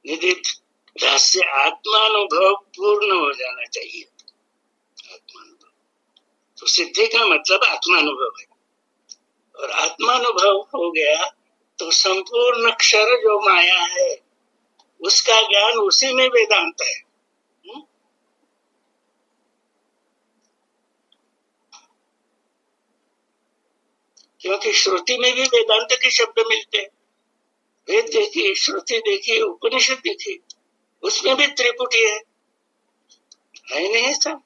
निदित रहस्य आत्मानुभव पूर्ण हो जाना चाहिए। आत्मानुभव, तो सिद्धि का मतलब आत्मानुभव है, और आत्मानुभव हो गया तो संपूर्ण अक्षर जो माया है उसका ज्ञान उसी में वेदांत है। क्योंकि श्रुति में भी वेदांत के शब्द मिलते हैं। वेद देखिए, श्रुति देखिए, उपनिषद देखिए, उसमें भी त्रिपुटी है नहीं सब।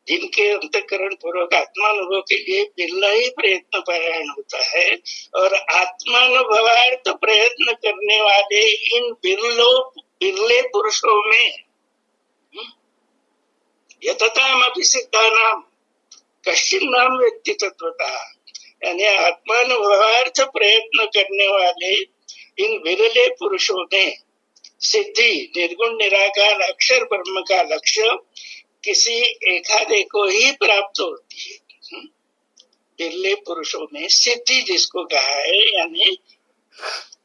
जिनके अंतःकरण पूर्वक आत्मानुभव के लिए बिरला ही प्रयत्न परायण होता है, और आत्मानुभवार्थ प्रयत्न करने वाले इन बिरले पुरुषों में यततामपि सिद्धानाम कश्चिन्नाम व्यक्ति तत्वतः, यानी आत्मानुभवार्थ प्रयत्न करने वाले इन विरले पुरुषों में सिद्धि निर्गुण निराकार अक्षर ब्रह्म का लक्ष्य किसी एकाधे को ही प्राप्त होती है। बिरले पुरुषों में सिद्धि जिसको कहा है यानी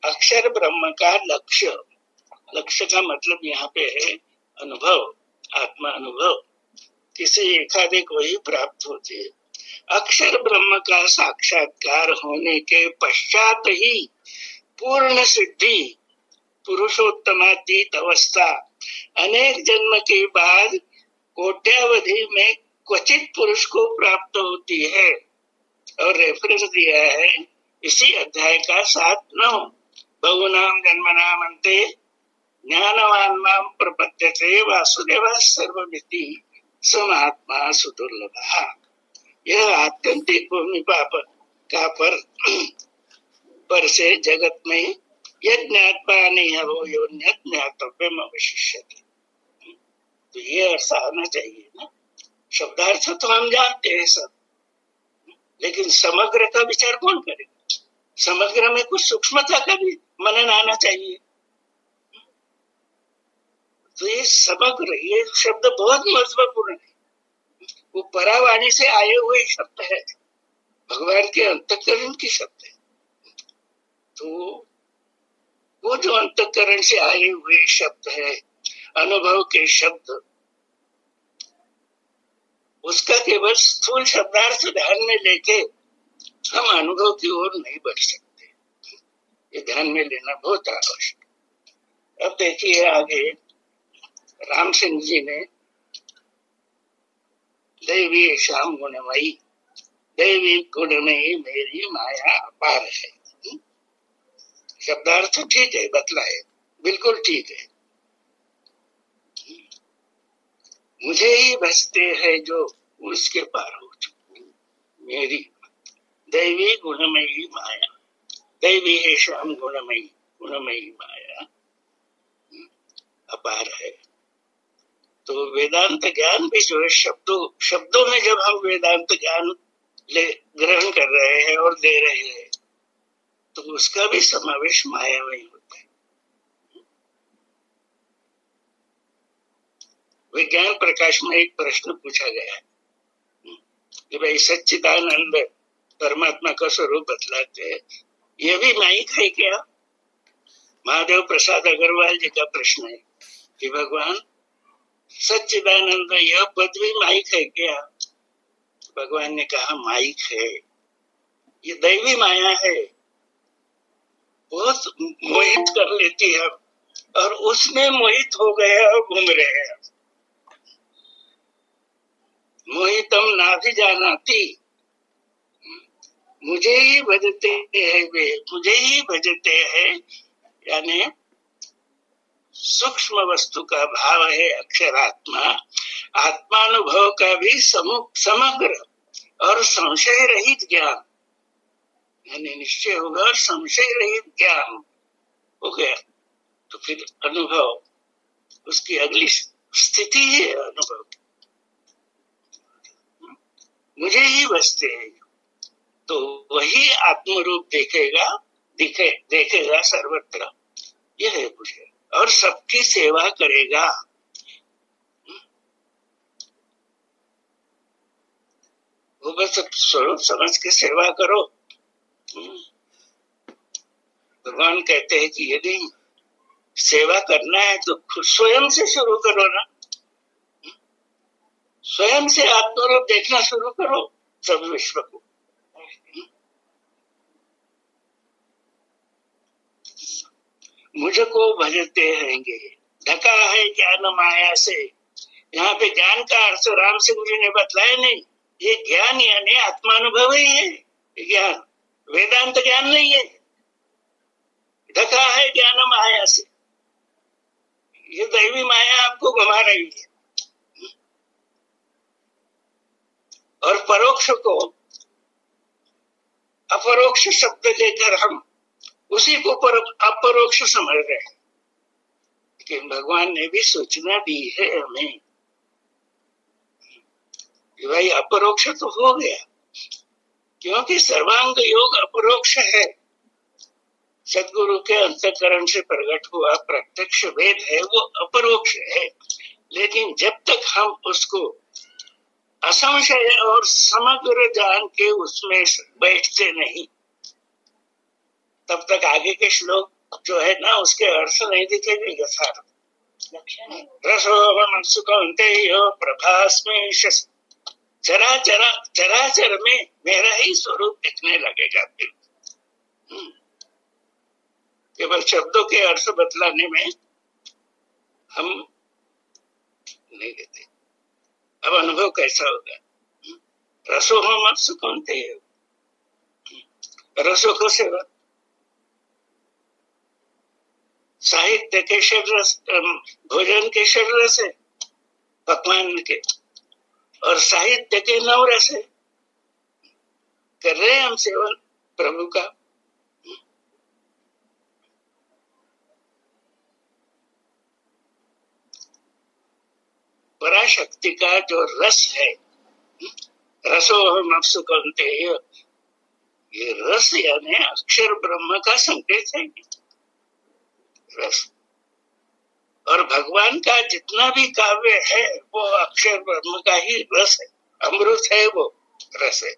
अक्षर ब्रह्म का लक्ष्य, लक्ष्य का मतलब यहाँ पे है अनुभव, आत्मा अनुभव, किसी एकाधे को ही प्राप्त होती है। अक्षर ब्रह्म का साक्षात्कार होने के पश्चात ही पूर्ण सिद्धि, पुरुषोत्तमातीत अवस्था अनेक जन्म के बाद कोट्यावधि में क्वचित पुरुष को प्राप्त होती है। और रेफरेंस दिया है इसी अध्याय का 7-9, बहुनाम जन्मनाम अन्ते ज्ञानवान माम प्रपद्यते वासुदेवः सर्वमिति स महात्मा सुदुर्लभः। यह आत्यंतिक भूमि पाप का पर से जगत में यज्ञात्मा नहीं है वो यो ज्ञातव्यम अवशिष्यते। तो ये अर्थ आना चाहिए ना। शब्दार्थ तो हम जानते हैं सब, लेकिन समग्र का विचार कौन करेगा? समग्र में कुछ सूक्ष्मता का भी मनन आना चाहिए। तो ये समग्र, ये शब्द बहुत महत्वपूर्ण है। वो परावाणी से आए हुए शब्द है, भगवान के अंतःकरण की शब्द है। तो वो जो अंतःकरण से आए हुए शब्द है, अनुभव के शब्द, उसका केवल स्थूल शब्दार्थ ध्यान में लेके हम अनुभव की ओर नहीं बढ़ सकते। ये ध्यान में लेना बहुत आवश्यक। अब देखिए आगे राम सिंह जी ने दैवी श्याम गुणमयी, दैवी गुणमयी मेरी माया अपार है। शब्दार्थ ठीक है, बतलाए, बिल्कुल ठीक है। मुझे ही बसते हैं जो उसके पार हो चुके। मेरी दैवी गुणमयी माया, दैवी है श्याम गुणमयी, गुणमयी माया अपार है। तो वेदांत ज्ञान भी जो है शब्दों में जब हम वेदांत ज्ञान ग्रहण कर रहे हैं और दे रहे हैं, तो उसका भी समावेश माया में होता है। विज्ञान प्रकाश में एक प्रश्न पूछा गया है कि भाई सच्चिदानंद परमात्मा का स्वरूप बतलाते हैं, यह भी माइक है क्या? महादेव प्रसाद अग्रवाल जी का प्रश्न है कि भगवान सच्चिदानंद यह पद भी माइक है क्या? भगवान ने कहा माइक है, ये दैवी माया है, बहुत मोहित कर लेती है और उसमें मोहित हो गए और घूम रहे हैं। मोहितम नाभिजानाति, मुझे ही भजते हैं वे, मुझे ही भजते हैं, यानी सूक्ष्म वस्तु का भाव है अक्षरात्मा। आत्मानुभव का भी समग्र और संशय रहित ज्ञान, यानी निश्चय होगा और संशय रहित ज्ञान हो गया। तो फिर अनुभव, उसकी अगली स्थिति है अनुभव। मुझे ही बसते हैं, तो वही आत्मरूप देखेगा सर्वत्र। यह है मुझे, और सबकी सेवा करेगा। वो बस स्वरूप समझ के सेवा करो। भगवान कहते हैं कि यदि सेवा करना है तो खुद स्वयं से शुरू करो ना, स्वयं से आत्मरूप देखना शुरू करो सब विश्व को। मुझको भजते रहेंगे, ढका है ज्ञान माया से। यहाँ पे ज्ञान का अर्थ राम सिंह जी ने बतलाया नहीं। ये ज्ञान यानी आत्मानुभव ही है, ज्ञान वेदांत ज्ञान नहीं है। ढका है ज्ञान माया से, ये दैवी माया आपको घुमा रही है। और परोक्ष को अपरोक्ष शब्द लेकर हम उसी को अपरोक्ष समझ रहे हैं, लेकिन भगवान ने भी सूचना दी है हमें कि भाई अपरोक्ष तो हो गया, क्योंकि सर्वांग योग अपरोक्ष है। सदगुरु के अंतःकरण से प्रकट हुआ प्रत्यक्ष वेद है, वो अपरोक्ष है। लेकिन जब तक हम उसको असंशय और समग्र जान के उसमें बैठते नहीं, तब तक आगे के श्लोक जो है ना उसके अर्थ नहीं दिखेंगे यथार्थ। रसो प्रभास्मि चराचर में मेरा ही स्वरूप दिखने लगेगा। फिर केवल शब्दों के अर्थ बतलाने में हम नहीं देते। अब अनुभव कैसा होगा? रसो हम अब सुकूनते हैं, रसों को सेवा, साहित्य के शरीर, भोजन के शरीर से, पकवान के, और साहित्य के नवरस से कर रहे हैं हम सेवन प्रभु का। पराशक्ति का जो रस है, रसो हम सुकूनते, ये रस यानी अक्षर ब्रह्म का संकेत है रस। और भगवान का जितना भी काव्य है वो अक्षर ब्रह्म का ही रस है, अमृत है, वो रस है।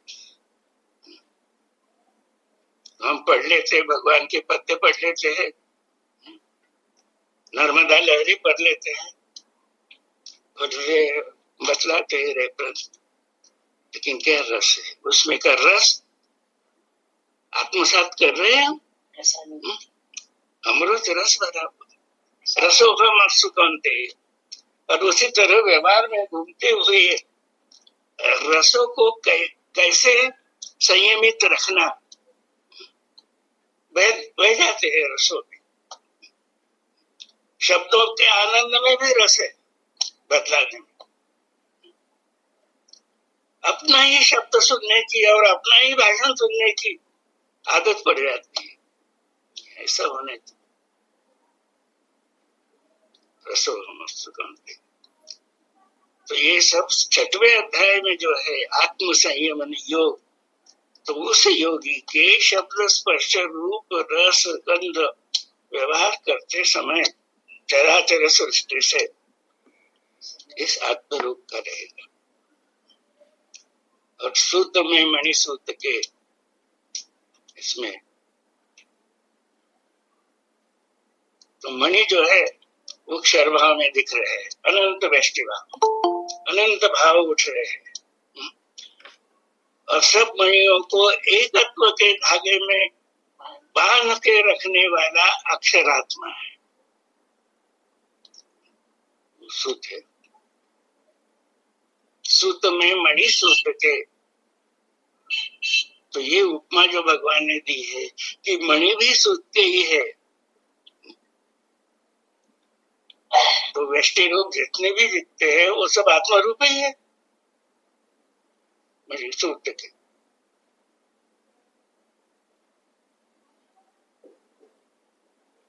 हम पढ़ लेते, भगवान के पत्ते पढ़ लेते हैं, नर्मदा लहरी पढ़ लेते हैं और ये बतलाते हैं रेफरेंस, लेकिन क्या रस है उसमें का रस आत्मसात कर रहे हैं हम, अमृत रस भरा रसो हम सुकूनते। और उसी तरह व्यवहार में घूमते हुए रसों को कैसे संयमित रखना, बह जाते हैं रसों में। शब्दों के आनंद में भी रस है बतलाने में। अपना ही शब्द सुनने की और अपना ही भाषण सुनने की आदत पड़ जाती है, ऐसा होने चाहिए। रसो हम सुकूनते। तो ये सब 6वें अध्याय में जो है आत्म संयमन योग, तो उस योगी के शब्द स्पर्श रूप रस गंध व्यवहार करते समय चराचर सृष्टि से इस आत्म रूप का रहेगा। और शुद्ध में मणि सूत्र के इसमें तो मणि जो है वो क्षर भाव में दिख रहे हैं, अनंत वैष्टि भाव, अनंत भाव उठ रहे हैं। और सब मणियों को एकत्व के धागे में बांध के रखने वाला अक्षरात्मा है, सूत है। सूत में मणि सूत्र के, तो ये उपमा जो भगवान ने दी है कि मणि भी सूत के ही है, तो व्यष्टि रूप जितने भी दिखते हैं वो सब आत्मा रूप ही है मणि सूत्र के।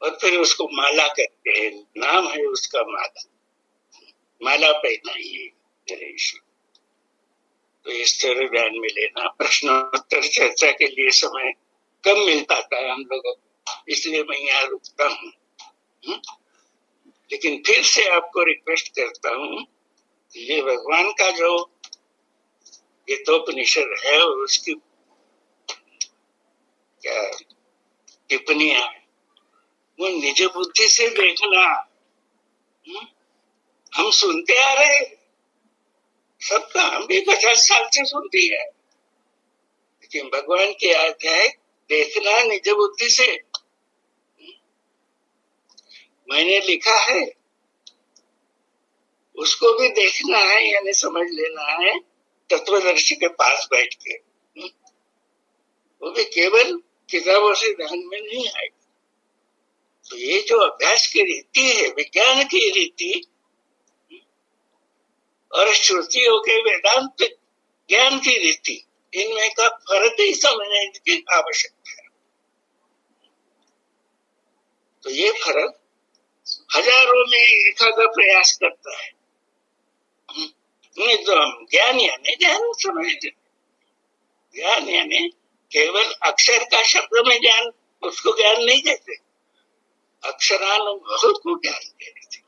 और फिर उसको माला कहते हैं, नाम है उसका माला, माला पहनाइए गणेश। तो इस तरह ध्यान में लेना। प्रश्नोत्तर चर्चा के लिए समय कम मिल पाता है हम लोगों को, इसलिए मैं यहाँ रुकता हूँ। लेकिन फिर से आपको रिक्वेस्ट करता हूँ, ये भगवान का जो गीतोपनिषद है और उसकी क्या टिप्पणियां है वो निज बुद्धि से देखना। हम सुनते आ रहे, सबका, हम भी 50 साल से सुनती है, लेकिन भगवान के अध्याय देखना निज बुद्धि से। मैंने लिखा है उसको भी देखना है, यानी समझ लेना है तत्वदर्शी के पास बैठ के। वो भी केवल किताबों से ध्यान में नहीं आएगी। तो ये जो अभ्यास की रीति है, विज्ञान की रीति और श्रुतियों के वेदांत ज्ञान की रीति, इनमें का फर्क ही समझने की आवश्यकता है। तो ये फर्क हजारों में एक आधा प्रयास करता है। नहीं तो हम ज्ञान यानी ज्ञान समझते, ज्ञान यानी केवल अक्षर का शब्द में ज्ञान, उसको ज्ञान नहीं कहते, अक्षरानुभव को ज्ञान कहते।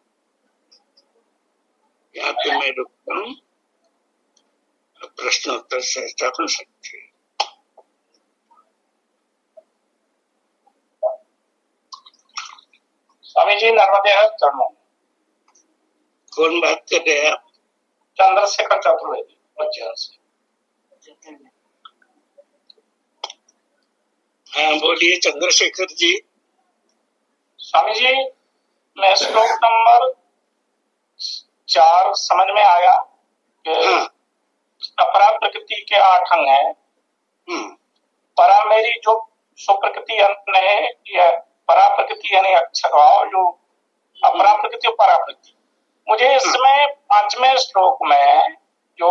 यहाँ पे मैं रुकता हूँ, प्रश्नोत्तर चर्चा हो सकती है। स्वामी जी नर्मदे चरणों। कौन बात कर रहे हैं आप? चंद्रशेखर चतुर्वेदी उज्जैन से। हाँ बोलिए चंद्रशेखर जी। स्वामी जी, मैं श्लोक नंबर 4 समझ में आया कि अपरा प्रकृति के 8 अंग है। परा मेरी जो सुप्रकृति है, यह परा प्रकृति यानी अक्षर भाव, जो अपरा प्रकृति और परा प्रकृति। मुझे इसमें 5वें श्लोक में जो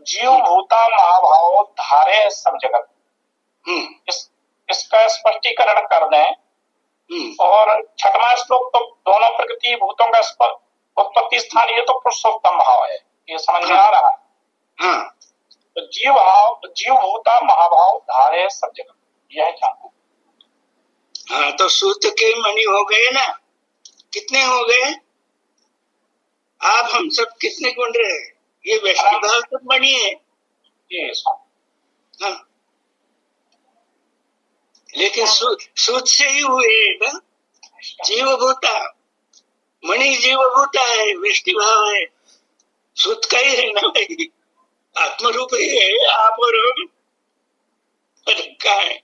जीव भूता महाभाव धारे सब जगत, इसका स्पष्टीकरण कर दें। और 6वां श्लोक तो दोनों प्रकृति भूतों का उत्पत्ति स्थान, ये तो पुरुषोत्तम भाव है, ये समझ में आ रहा है। तो जीव भूता महाभाव धारे सब जगत, यह जानना। हाँ, तो सूत्र के मणि हो गए ना, कितने हो गए? आप हम सब कितने गुण रहे? ये वैष्णव भाव तो मणि है। हाँ, लेकिन सूत से ही हुए ना, जीव भूता मणि जीव भूता है, वैष्णव भाव है, सूत का ही है ना भाई, आत्मरूप ही है। आप और हम का है।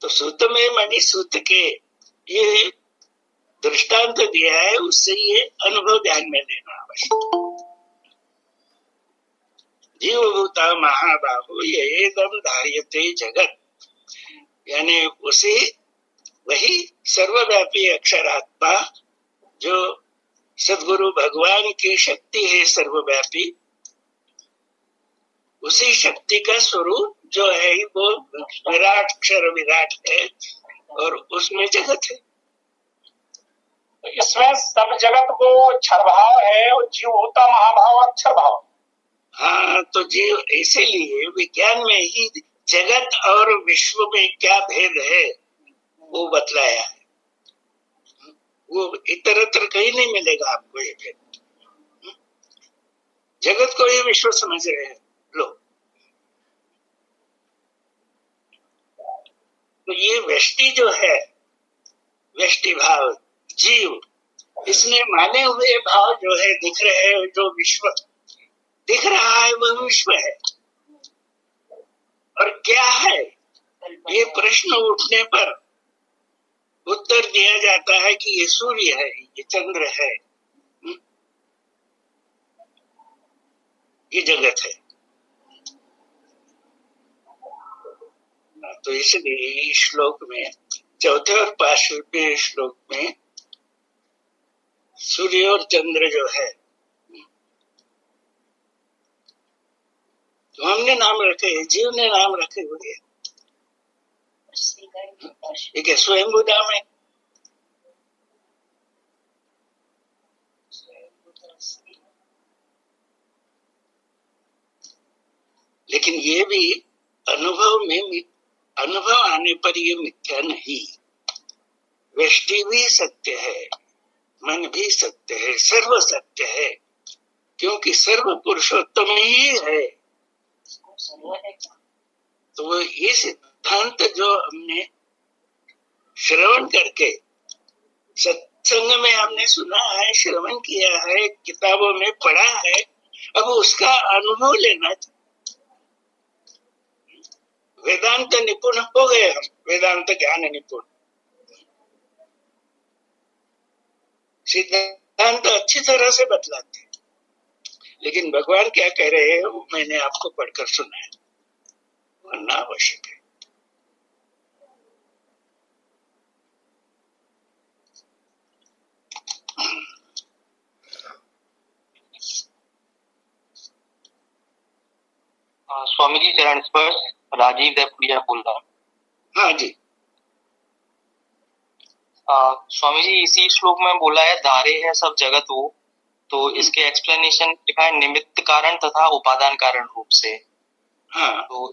तो सूत में मणि सूत के ये दृष्टांत दिया है, उससे ये अनुभव ध्यान में लेना आवश्यक। जीव भूता महाबाहु ये एकदम धार्यते जगत, यानी उसी वही सर्वव्यापी अक्षरात्मा जो सद्गुरु भगवान की शक्ति है सर्वव्यापी, उसी शक्ति का स्वरूप जो है वो विराट अक्षर विराट है और उसमें जगत है। तो इसमें सब जगत को क्षर भाव है और जीव भूता महाभाव अक्षर भाव। हाँ, तो जीव इसीलिए विज्ञान में ही जगत और विश्व में क्या भेद है वो बतलाया है। वो इतरत्र कहीं नहीं मिलेगा आपको ये भेद। जगत को ही विश्व समझ रहे हैं लोग। तो ये व्यष्टि जो है, व्यष्टि भाव जीव, इसने माने हुए भाव जो है दिख रहे हैं, जो विश्व दिख रहा है वह विश्व है। और क्या है ये प्रश्न उठने पर उत्तर दिया जाता है कि ये सूर्य है, ये चंद्र है, ये जगत है। तो इसलिए इस श्लोक में, चौथे और 5वें श्लोक में सूर्य और चंद्र जो है, तो हमने नाम रखे, जीव ने नाम रखे हुए। एक है स्वयंभू धाम है, लेकिन ये भी अनुभव आने पर ये मिथ्या नहीं। व्यष्टि भी सत्य है, मन भी सत्य है, सर्व सत्य है, क्योंकि सर्व पुरुषोत्तम ही है। तो ये सिद्धांत जो हमने श्रवण करके सत्संग में हमने सुना है, श्रवण किया है, किताबों में पढ़ा है, अब उसका अनुभव लेना चाहिए। वेदांत निपुण हो गए हम, वेदांत ज्ञान निपुण, सिद्धांत अच्छी तरह से बतलाते हैं, लेकिन भगवान क्या कह रहे हैं वो मैंने आपको पढ़कर सुना है, वरना आवश्यक है। स्वामी जी चरण स्पर्श, राजीव देवपुरिया बोल रहा हूँ। हाँ जी। स्वामी जी इसी श्लोक में बोला है धारे है सब जगत वो, तो इसके एक्सप्लेनेशन लिखा है निमित्त कारण तथा उपादान कारण रूप से। हाँ, तो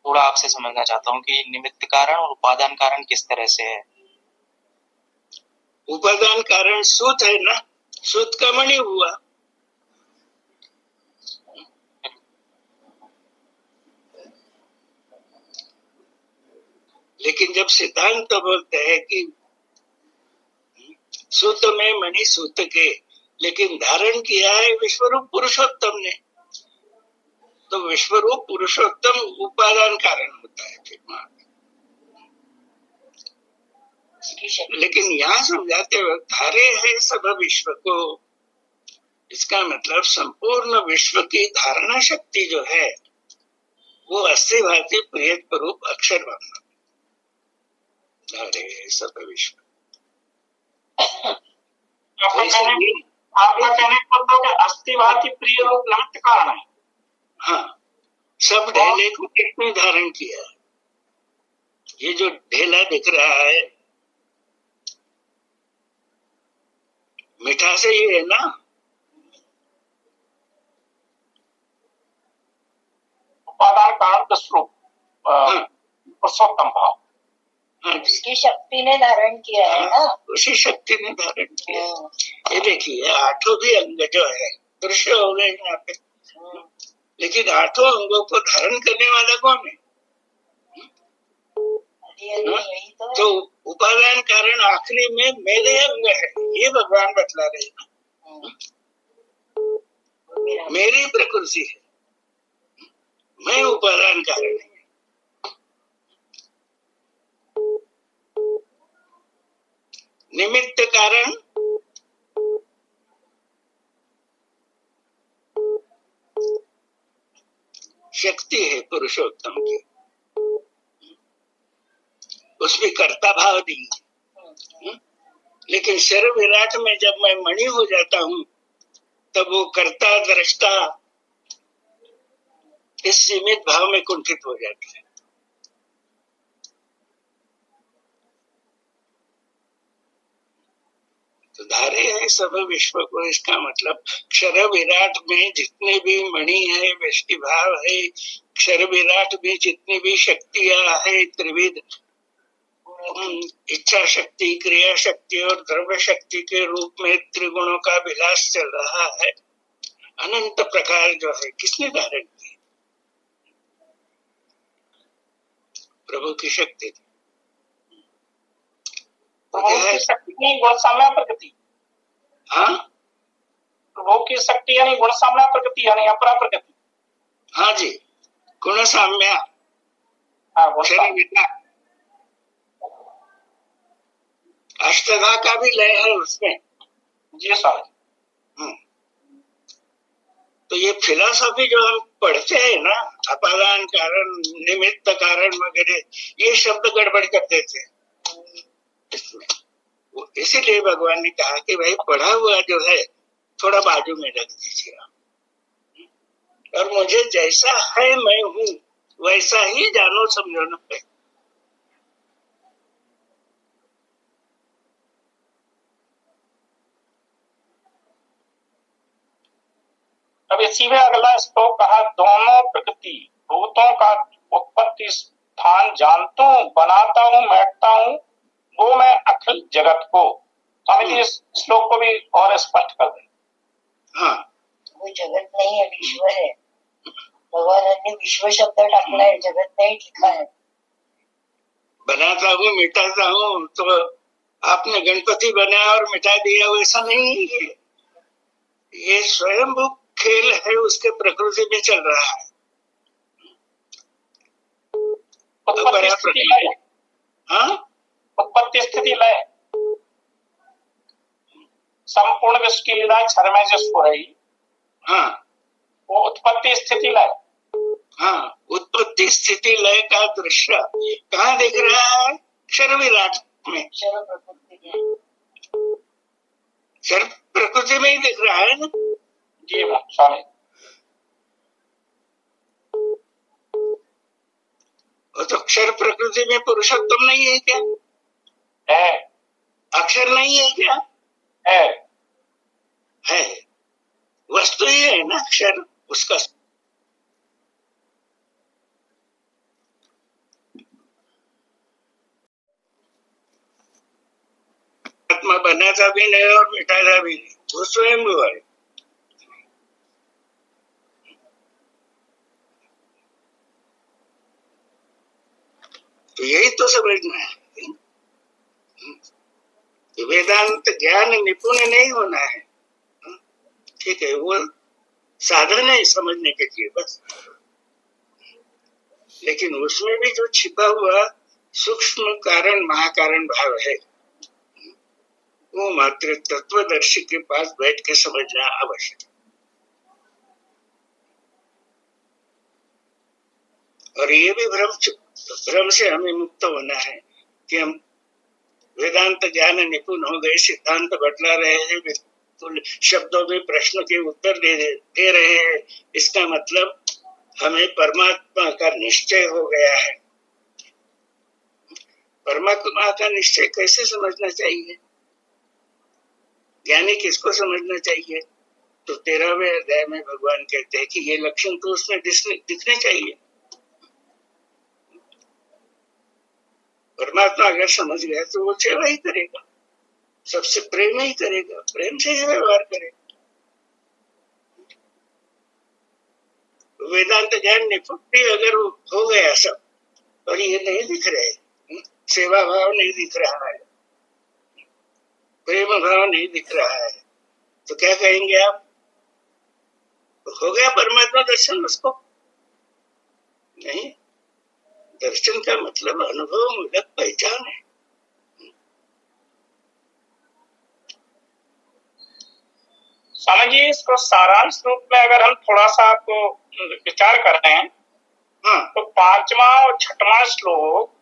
थोड़ा आपसे समझना चाहता हूँ कि निमित्त कारण और उपादान कारण किस तरह से है। उपादान कारण सूत है ना, सूत का मणि हुआ। लेकिन जब सिद्धांत बोलते हैं कि सूत में मणि सूत के, लेकिन धारण किया है विश्वरूप पुरुषोत्तम ने, तो विश्वरूप पुरुषोत्तम उपादान कारण होता है। फिर लेकिन यहाँ समझाते वक्त धारे है सब विश्व को, इसका मतलब संपूर्ण विश्व की धारणा शक्ति जो है वो अस्थि भांति प्रिय रूप अक्षर ब्रह्म धारे है सब विश्व। आपका कहने का मतलब है अस्थि भांति प्रिय रूप निमित्त कारण है। हाँ, सब ढेले को कितने धारण किया, ये जो ढेला दिख रहा है मीठा से ही है ना, उपादान कारण स्वरूप पुरुषोत्तम भाव उसकी शक्ति ने धारण किया है ना, उसी शक्ति ने धारण किया। ये देखिए आठों भी अंग जो है पुरुष हो गए यहाँ पे, लेकिन आठों अंगों को धारण करने वाला कौन है? तो उपादान कारण आखिरी में मेरे अंग है, ये भगवान बतला रहे हैं। मेरी प्रकृति है, मैं उपादान कारण है। निमित्त कारण शक्ति है पुरुषोत्तम की, उसमें कर्ता भाव नहीं है। लेकिन सर्व विराट में जब मैं मणि हो जाता हूं तब वो कर्ता दृष्टा इस सीमित भाव में कुंठित हो जाता है। तो धारे है सब विश्व को, इसका मतलब क्षर विराट में जितने भी मणि है, वृष्टि भाव है, क्षर विराट में जितनी भी शक्तियां है त्रिविध, इच्छा शक्ति, क्रिया शक्ति और द्रव्य शक्ति के रूप में त्रिगुणों का विलास चल रहा है। अनंत प्रकार जो है किसने धारण की? प्रभु की शक्ति। प्रभु की शक्ति गुण साम्य प्रकृति। हाँ, प्रभु की शक्ति यानी गुण साम्य प्रकृति यानी अपरा प्रकृति। हाँ जी, गुण साम्य। हाँ, अष्टधा का भी लय है उसमें। जी स्वामी। तो ये फिलॉसफी जो हम पढ़ते हैं ना, अपादान कारण, निमित्त कारण वगैरह, ये शब्द गड़बड़ कर देते हैं इसमें। इसीलिए भगवान ने कहा कि भाई पढ़ा हुआ जो है थोड़ा बाजू में रख दीजिए और मुझे जैसा है मैं हूं वैसा ही जानो समझो ना। अब इसी में अगला श्लोक कहा, दोनों प्रकृति भूतों का उत्पत्ति स्थान जानता हूँ, बनाता हूँ, बैठता हूँ, वो मैं अखिल जगत को। स्वामी जी इस श्लोक को भी और स्पष्ट कर दें। हाँ, वो जगत नहीं है, विश्व है। भगवान ने विश्व शब्द टाकला है, जगत नहीं लिखा है। बनाता हूँ, मिटाता हूँ, तो आपने गणपति बनाया और मिटा दिया वैसा नहीं है। ये स्वयं खेल है, उसके प्रकृति में चल रहा है। उत्पत्ति स्थिति लय संपूर्ण विश्व की लीला क्षर में जिसको रही, हाँ, वो उत्पत्ति स्थिति लय। हाँ, उत्पत्ति स्थिति लय का दृश्य कहाँ दिख रहा है? क्षर विराट में, क्षर प्रकृति में ही दिख रहा है ना। जी स्वामी। तो अक्षर प्रकृति में पुरुषोत्तम नहीं है क्या? है। अक्षर नहीं है क्या? है। वस्तु ही है ना अक्षर, उसका। आत्मा बनाता भी नहीं और मिटाता भी नहीं, वो स्वयं है। तो यही तो समझना है। वेदांत ज्ञान निपुण नहीं होना है, ठीक है, वो साधन है समझने के लिए बस। लेकिन उसमें भी जो छिपा हुआ सूक्ष्म कारण महाकारण भाव है वो मात्र तत्वदर्शी के पास बैठ के समझना आवश्यक। और ये भी भ्रम से हमें मुक्त होना है कि हम वेदांत ज्ञान निपुण हो गए, सिद्धांत बतला रहे हैं, बिल्कुल शब्दों में प्रश्न के उत्तर दे रहे हैं, इसका मतलब हमें परमात्मा का निश्चय हो गया है। परमात्मा का निश्चय कैसे समझना चाहिए? ज्ञानी किसको समझना चाहिए? तो 13वें अध्याय में भगवान कहते हैं कि ये लक्षण तो उसमें दिखने चाहिए। परमात्मा अगर समझ गया तो वो सेवा ही करेगा, सबसे प्रेम ही करेगा, प्रेम से ही व्यवहार करेगा। वेदांत ज्ञान निपुण अगर हो गया सब, और ये नहीं दिख रहे, सेवा भाव नहीं दिख रहा है, प्रेम भाव नहीं दिख रहा है, तो क्या कहेंगे आप? हो गया परमात्मा दर्शन उसको? नहीं, दर्शन का मतलब अनुभव मूलक पहचान है। स्वामी जी, इसको सारांश रूप में अगर हम थोड़ा सा आपको विचार कर रहे हैं, तो 5वां और 6वां श्लोक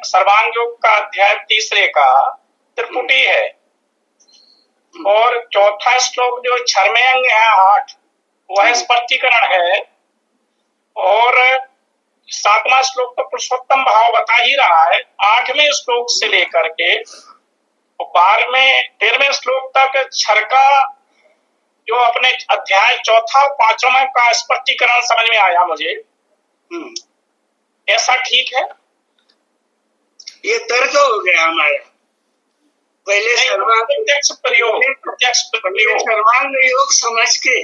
सर्वांग योग का अध्याय 3 का त्रिपुटी है, और 4था श्लोक जो 6वें अंग है 8, वह स्पष्टीकरण है, और 7वां श्लोक तो पुरुषोत्तम भाव बता ही रहा है। 8वें श्लोक से लेकर के 13वें श्लोक तक क्षर का जो अपने अध्याय 4था और 5वां का स्पष्टीकरण समझ में आया मुझे। ऐसा ठीक है? ये तर्क हो गया हमारा। पहले प्रत्यक्ष प्रयोग सर्वांग योग समझ के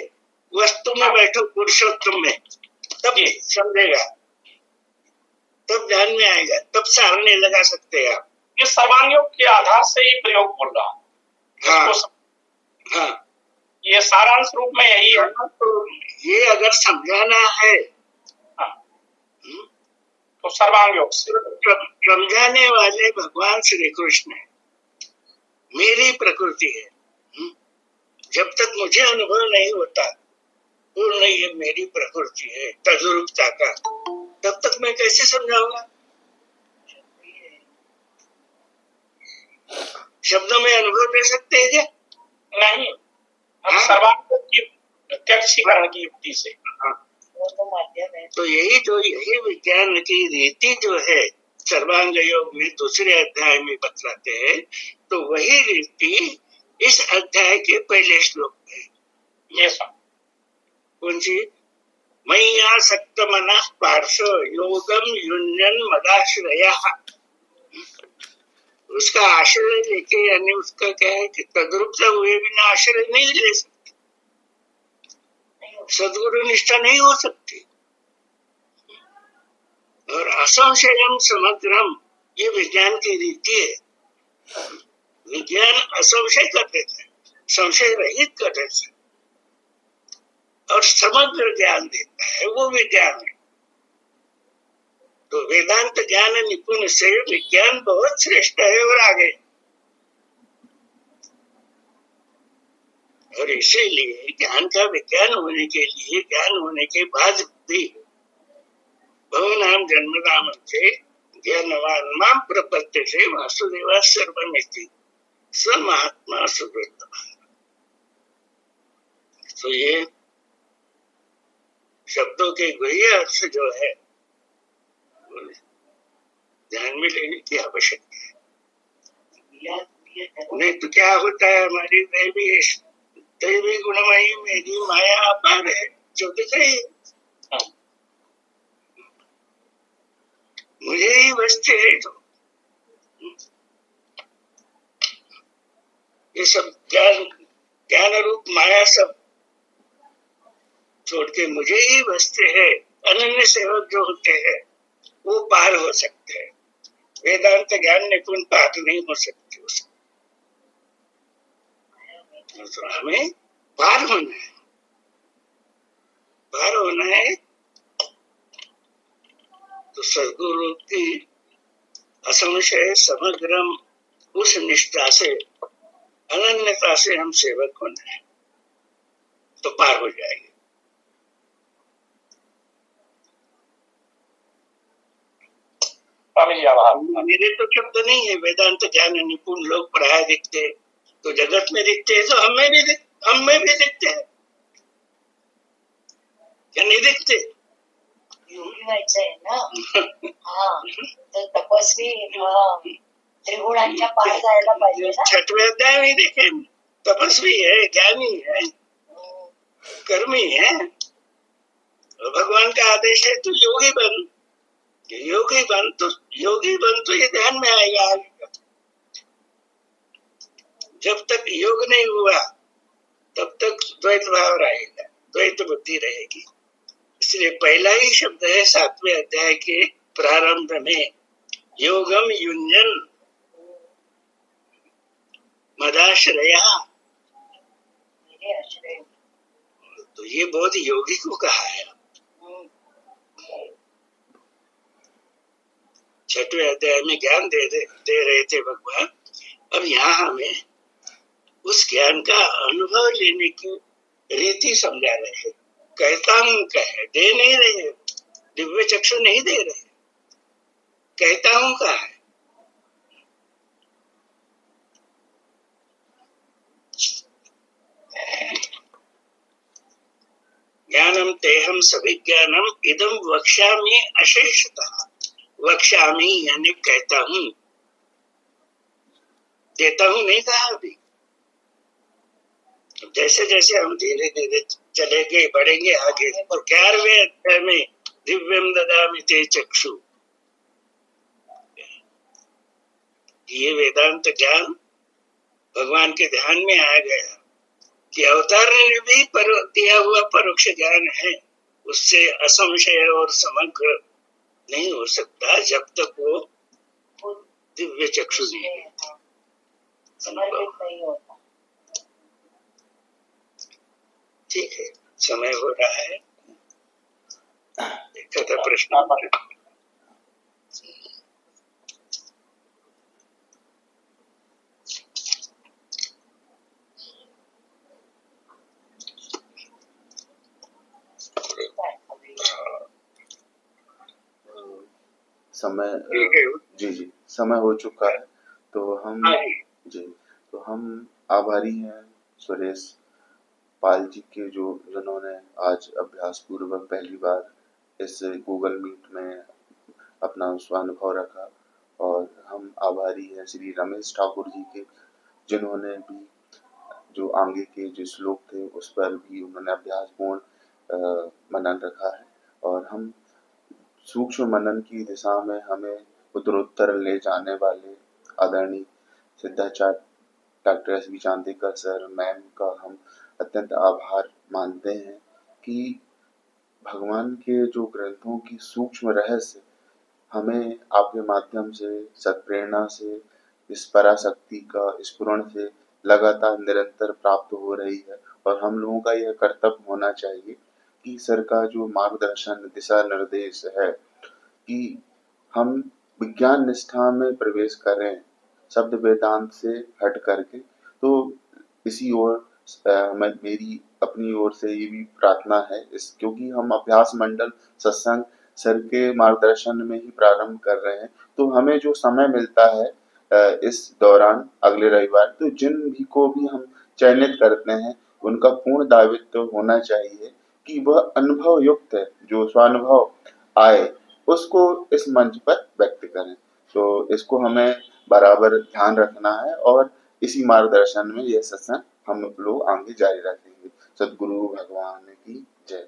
वस्तु में बैठो, पुरुषोत्तम में, तब समझेगा, तब ध्यान में आएगा, तब सारणी लगा सकते हैं आप। ये सर्वांग योग के आधार से ही प्रयोग बोल रहा। हाँ, ये सारांश रूप में यही है। तो ये अगर समझाना है तो सर्वांग योग से समझाने वाले भगवान श्री कृष्ण है। मेरी प्रकृति है, जब तक मुझे अनुभव नहीं होता पूर्ण ये मेरी प्रकृति है तद्रूपता का, तब तक मैं कैसे समझाऊंगा? शब्दों में अनुभव दे सकते हैं क्या? नहीं, हम सर्वांग की प्रत्यक्षीकरण की युक्ति से। तो यही विज्ञान की रीति जो है सर्वांग योग में दूसरे अध्याय में बतलाते हैं, तो वही रीति इस अध्याय के पहले श्लोक में। ये सब कौन सी? मय्या सक्त मनः पार्श्व योगम युञ्जन मदाश्रया। उसका आश्रय लेके, यानी उसका क्या है कि तद्रूपता हुए बिना आश्रय नहीं ले सकते, सद्गुरु निष्ठा नहीं हो सकती। और असंशयम समग्रम, ये विज्ञान की रीति है। विज्ञान असंशय कर देता है, संशय रहित कर देता है, और समग्र ज्ञान देता है, वो विज्ञान है। तो वेदांत ज्ञान निपुण से विज्ञान बहुत श्रेष्ठ है और आगे। और इसीलिए ज्ञान का विज्ञान होने के लिए, ज्ञान होने के बाद भी भवनाम जन्मनाम से ज्ञानवान माम प्रपत्ति से वासुदेवा सर्वमिति स महात्मा सुकृत। तो ये शब्दों के गुह्य अर्थ जो है ध्यान में लेने की आवश्यकता है। नहीं तो क्या होता है, हमारी दैवी गुणमयी मेरी माया अपार है जो दिख रही है, मुझे ही बचते है। तो ये सब ज्ञान रूप माया सब छोड़ के मुझे ही बचते हैं। अनन्य सेवक जो होते हैं वो पार हो सकते हैं। वेदांत ज्ञान निपुण पार नहीं हो सकते उसको। तो हमें पार होना है, पार होना है। तो सद्गुरु की असंशय समग्रम उस निष्ठा से अनन्यता से हम सेवक होना है तो पार हो जाएंगे। मेरे तो शब्द नहीं है, वेदांत ज्ञान निपुण लोग पढ़ाए दिखते तो जगत में दिखते हैं, तो हम में भी दिखते हैं, क्या नहीं दिखते? योगी व्हायचं आहे ना। हाँ, तर तपस्वी त्रिगुणांच्या पार जायला पाहिजे ना। 6वें अध्याय में देखे, तपस्वी है, ज्ञानी है, कर्मी है, भगवान का आदेश है तो योगी बन तो ये ध्यान में आएगा आगे का। जब तक योग नहीं हुआ तब तक द्वैत भाव रहेगा, द्वैत बुद्धि रहेगी। इसलिए पहला ही शब्द है 7वें अध्याय के प्रारंभ में, योगम युञ्जन मदाश्रया। तो ये बोध योगी को कहा है। 6वें अध्याय में ज्ञान दे रहे थे भगवान, अब यहाँ हमें उस ज्ञान का अनुभव लेने की रीति समझा रहे हैं। कहता हूँ कहे, दे नहीं रहे, दिव्य चक्षु नहीं दे रहे, कहता हूँ कहा है। ज्ञानम तेहम सविज्ञानम इदम वक्ष्यामि अशेषतः। वक्ष्यामि यानी कहता हूँ, देता हूँ नहीं कहा अभी। जैसे जैसे हम धीरे धीरे चलेंगे, बढ़ेंगे आगे, और 11वें अध्याय में दिव्यम ददामि ते चक्षु, ये वेदांत ज्ञान भगवान के ध्यान में आ गया कि अवतार ने भी दिया हुआ परोक्ष ज्ञान है, उससे असंशय और समग्र नहीं हो सकता जब तक वो दिव्य चक्षु नहीं होता। ठीक है, समय हो रहा है। देखा था प्रश्न समय जी समय हो चुका है, तो हम आभारी हैं सुरेश पाल जी के जिन्होंने आज अभ्यास पूर्वक पहली बार इस गूगल मीट में अपना स्वानुभव रखा, और हम आभारी हैं श्री रमेश ठाकुर जी के, जिन्होंने भी जो आगे के जो श्लोक थे उस पर भी उन्होंने अभ्यासपूर्ण मनन रखा है, और हम सूक्ष्म मनन की दिशा में हमें उत्तरोत्तर ले जाने वाले आदरणीय Siddhacharya doctor S.B.. Chandekar sir ma'am का हम अत्यंत आभार मानते हैं कि भगवान के जो ग्रंथों की सूक्ष्म रहस्य हमें आपके माध्यम से, सत्प्रेरणा से, इस पराशक्ति का स्फुरण से लगातार निरंतर प्राप्त हो रही है। और हम लोगों का यह कर्तव्य होना चाहिए कि सर का जो मार्गदर्शन, दिशा निर्देश है कि हम विज्ञान निष्ठा में प्रवेश करें, शब्द वेदांत से हट करके। तो इसी ओर मेरी अपनी ओर से ये भी प्रार्थना है, क्योंकि हम अभ्यास मंडल सत्संग सर के मार्गदर्शन में ही प्रारंभ कर रहे हैं, तो हमें जो समय मिलता है इस दौरान अगले रविवार, तो जिन भी को भी हम चयनित करते हैं उनका पूर्ण दायित्व होना चाहिए कि वह अनुभव युक्त है, जो स्वानुभव आए उसको इस मंच पर व्यक्त करें। तो इसको हमें बराबर ध्यान रखना है, और इसी मार्गदर्शन में यह सत्संग हम लोग आगे जारी रखेंगे। सद्गुरु भगवान की जय।